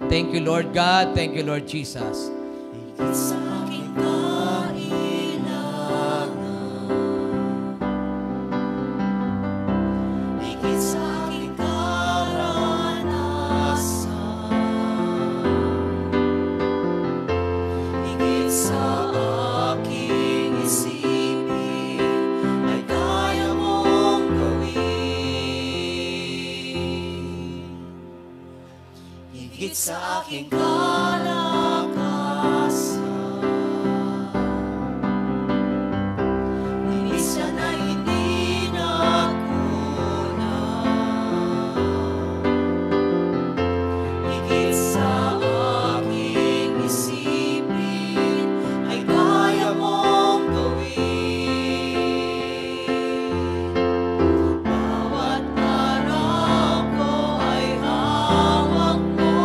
Thank you, Lord God. Thank you, Lord Jesus. Higit sa aking kailangan, higit sa aking karanasan, higit sa aking isipin, ay kaya mong gawin. Higit sa aking kalakasan, minsan ay hindi nagkulang. Higit sa aking isipin, ay kaya mong gawin. Bawat araw ko ay hawak mo,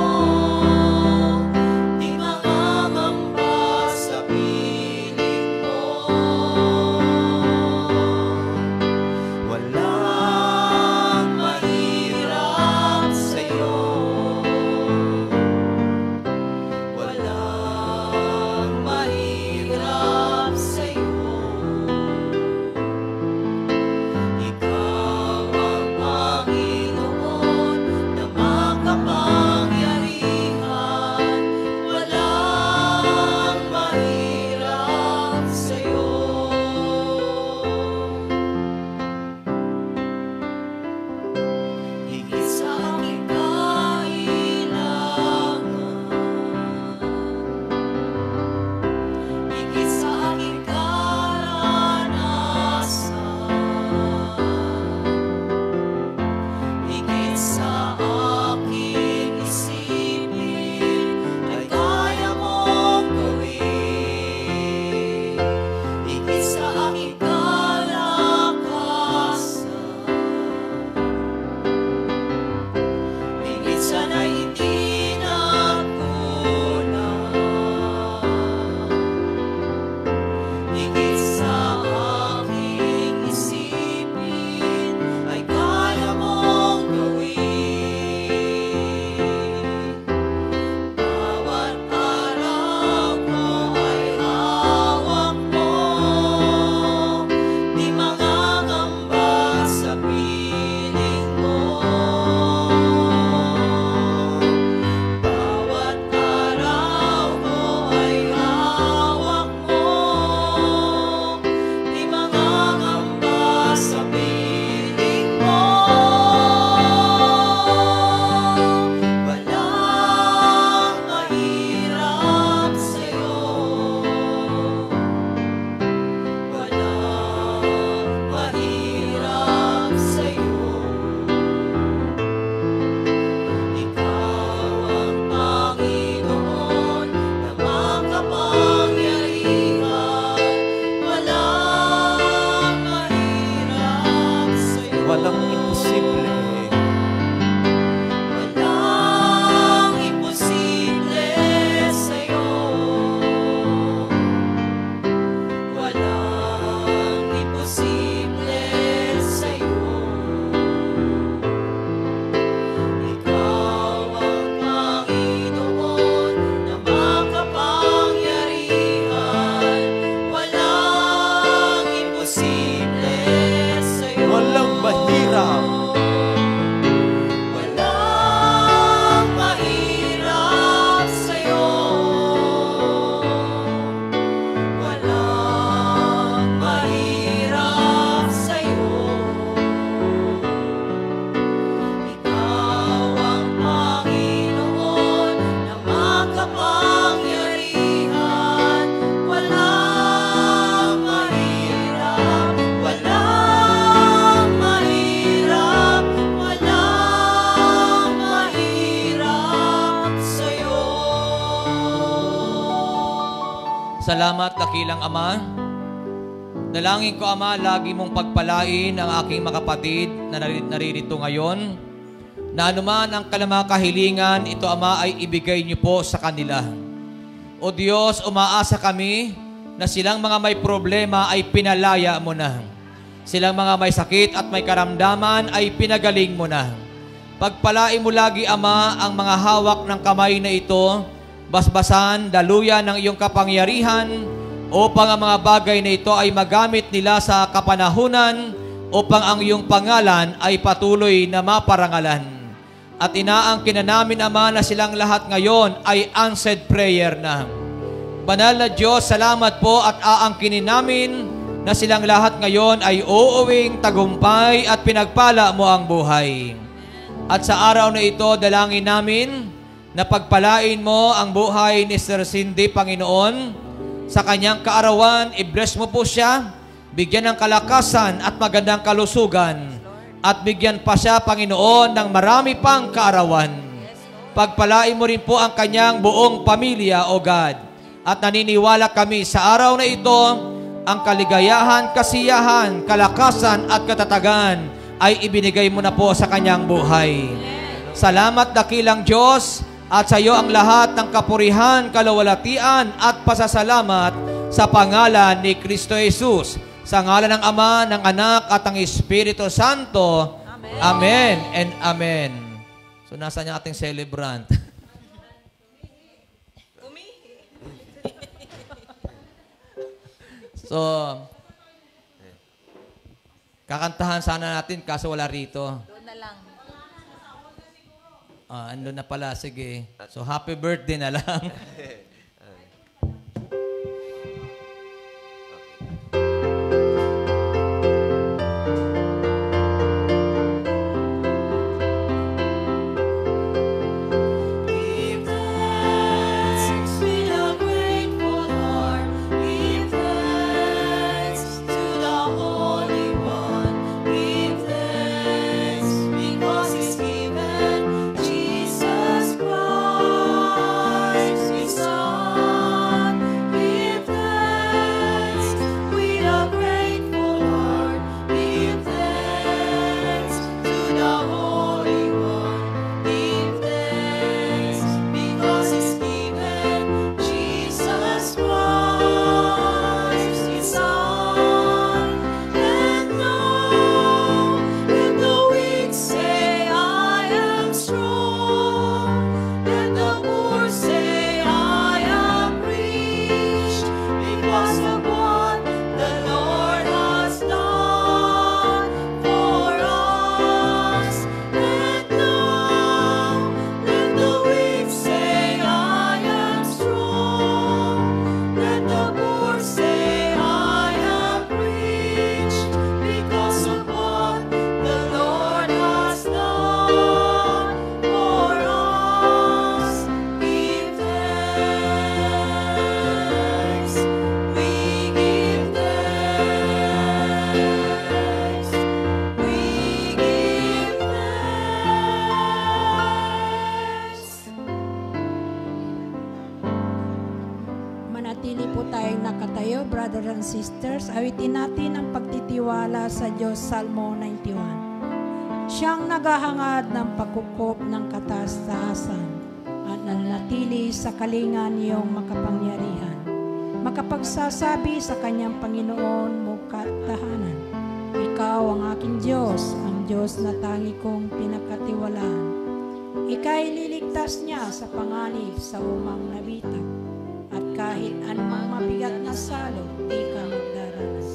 Salamat, dakilang Ama. Dalangin ko, Ama, lagi mong pagpalain ang aking mga kapatid na naririto ngayon, na anuman ang kanilang kahilingan, ito, Ama, ay ibigay niyo po sa kanila. O Diyos, umaasa kami na silang mga may problema ay pinalaya mo na. Silang mga may sakit at may karamdaman ay pinagaling mo na. Pagpalain mo lagi, Ama, ang mga hawak ng kamay na ito, basbasan, daluyan ng iyong kapangyarihan, upang ang mga bagay na ito ay magamit nila sa kapanahunan, upang ang iyong pangalan ay patuloy na maparangalan. At inaangkin na namin, Ama, na silang lahat ngayon ay answered prayer na. Banal na Diyos, salamat po at aangkinin namin na silang lahat ngayon ay uuwing tagumpay at pinagpala mo ang buhay. At sa araw na ito, dalangin namin na pagpalain mo ang buhay ni Sir Cindy, Panginoon. Sa kanyang kaarawan, i-bless mo po siya, bigyan ng kalakasan at magandang kalusugan, at bigyan pa siya, Panginoon, ng marami pang kaarawan. Pagpalain mo rin po ang kanyang buong pamilya, O God. At naniniwala kami sa araw na ito, ang kaligayahan, kasiyahan, kalakasan at katatagan ay ibinigay mo na po sa kanyang buhay. Salamat, dakilang Diyos, at sa iyo ang lahat ng kapurihan, kalawalatian at pasasalamat sa pangalan ni Kristo Jesus. Sa ngalan ng Ama, ng Anak at ng Espiritu Santo. Amen. Amen and Amen. So, nasa niya ating celebrant? So, kakantahan sana natin kaso wala rito. Doon na lang. Andun na pala, sige. So, happy birthday na lang. Brothers and sisters, awitin natin ang pagtitiwala sa Diyos, Salmo 91. Siyang naghahangad ng pagkukop ng kataas-taasan at nanatili sa kalingan niyong makapangyarihan. Makapagsasabi sa kanyang Panginoon mukha tahanan. Ikaw ang aking Diyos, ang Diyos na tangi kong pinakatiwalaan. Ika'y liligtas niya sa panganib sa umang nabitag. At kahit anumang mabigat na salot, di ka magdaranas.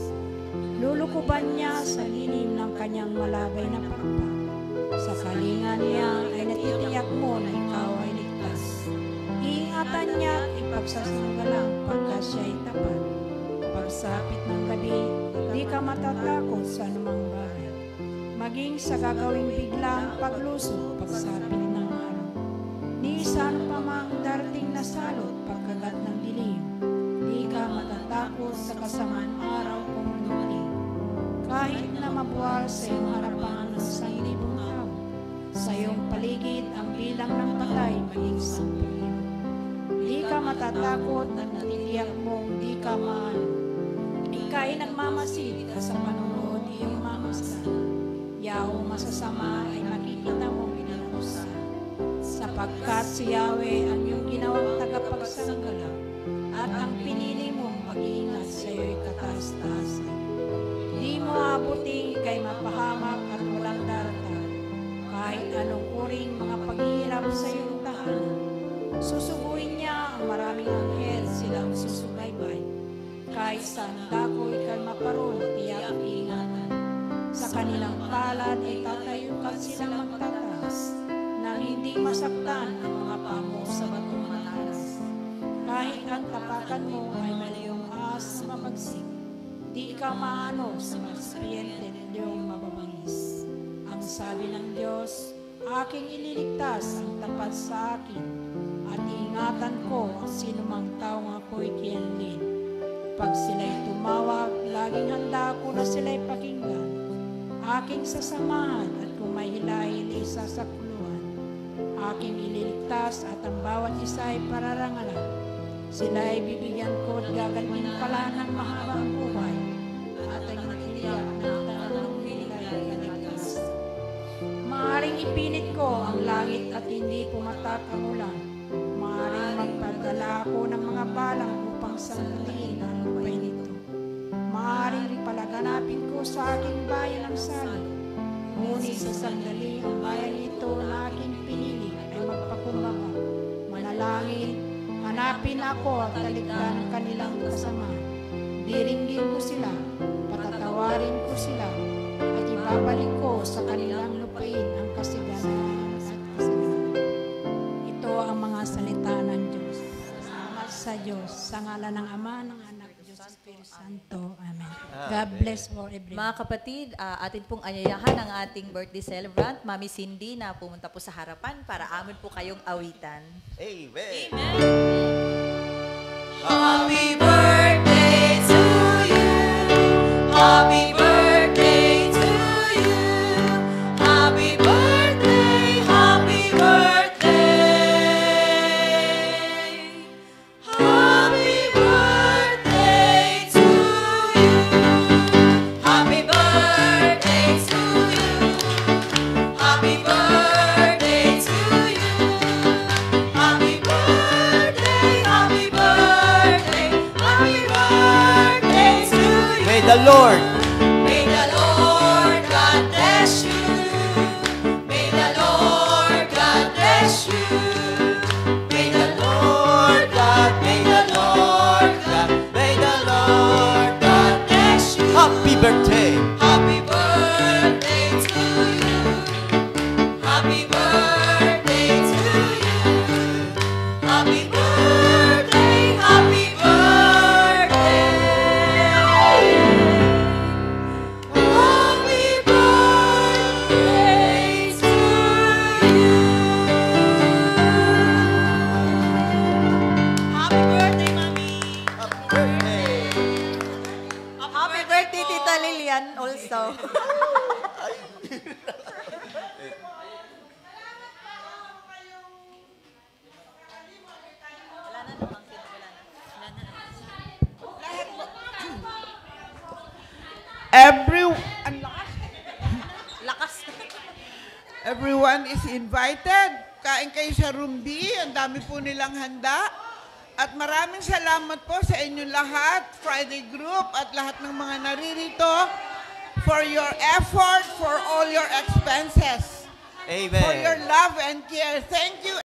Lulukuban niya sa lilim ng kanyang malabay na pakpak. Sa kalingan niya ay natitiyak mo na ikaw ay ligtas. Iingatan niya at ipagsasanggalang pagka siya'y tapat. Pagsapit ng gabi, di ka matatakot sa anumang bagay. Maging sa gagawing biglang pagluso, pagsapit ng araw. Ni isa pa mang darating na salot, pagkagat ng dilim, di ka matatakot sa kasamaan araw kung dumating. Kahit na mabuwal sa iyong harapan ng 1,000 tao, sa iyong paligid ang bilang ng patay maging 10,000. Di ka matatakot at natitiyak tiyak mong di ka maano. Ika'y nagmamasid ka sa panunood iyong mamasdan. Yaong masasama ay makikita mong pinarusa. Sapagkat si Yahweh ang iyong ginawang tagapagsanggala at ang pinili mong mag-iingat sa iyo'y kataas-taasan. Di mo abutin kay mapahamak at walang daratag. Kahit anong uring mga paghihirap sa iyong tahanan, susubuin niya ang maraming anghel silang susubaybay. Kahit saan dako ika'y maparoon, tiyak ingatan. Sa kanilang palad ay tatayo ka silang magtataas, nang hindi masaktan ang mga pamo sa batong matalas. Kahit ang tapakan mo ay malayong ahas na mapagsik, di ka maano sa maspiyente niyong mababangis. Ang sabi ng Diyos, aking ililigtas ang tapat sa akin, at iingatan ko ang sinumang taong ako'y kianlin. Pag sila'y tumawag, laging handa ako na sila'y pakinggan. Aking sasamahan at kung may hilahil isasakuluhan. Aking ililigtas at ang bawat isa ay pararangalan. Sila ay bibigyan ko at gagalmin pala ng mahabang buhay. At ang matiliyak ng tanang hilay ay kaligtas. Maaring ipinit ko ang langit at hindi pumatak ang ulan. Maaring magpadala ako ng mga balang upang sandaliin ang lupay nito. Maaring palaganapin ko sa aking bayan ang salot. Ngunit sa sandali ang bayan ito na aking pinili ay magpakumbaba. Manalangin, hanapin ako at talikdan ang kanilang kasama. Diringgin ko sila, patatawarin ko sila, at ibabalik ko sa kanilang lupain ang kasiganan at kasaganan. Ito ang mga salita ng Diyos. Salamat sa Diyos, sa ngalan ng Ama, ng Anak, Diyos, Espiritu Santo. Amen. God bless for everyone. Mga kapatid, atin pong anyayahan ang ating birthday celebrant, Mami Cindy, na pumunta po sa harapan para amin po kayong awitan. Amen. Happy birthday to you. Happy birthday to you. Happy birthday, happy birthday. Happy birthday to you. Happy birthday to you. Happy birthday to you. Happy birthday, happy birthday, happy birthday to you. May the Lord God bless you. May the Lord God bless you. May the Lord God, may the Lord God bless you. Happy birthday. Happy birthday to you. Happy birthday to you. Happy birthday, happy birthday. Happy birthday to you. Happy birthday, Mami. Happy birthday. Happy birthday, Tita Lilian, also. Everyone is invited. Kain kayo sa room B. Ang dami po nilang handa. At maraming salamat po sa inyong lahat, Friday group, at lahat ng mga naririto for your effort, for all your expenses, Amen. for your love and care. Thank you.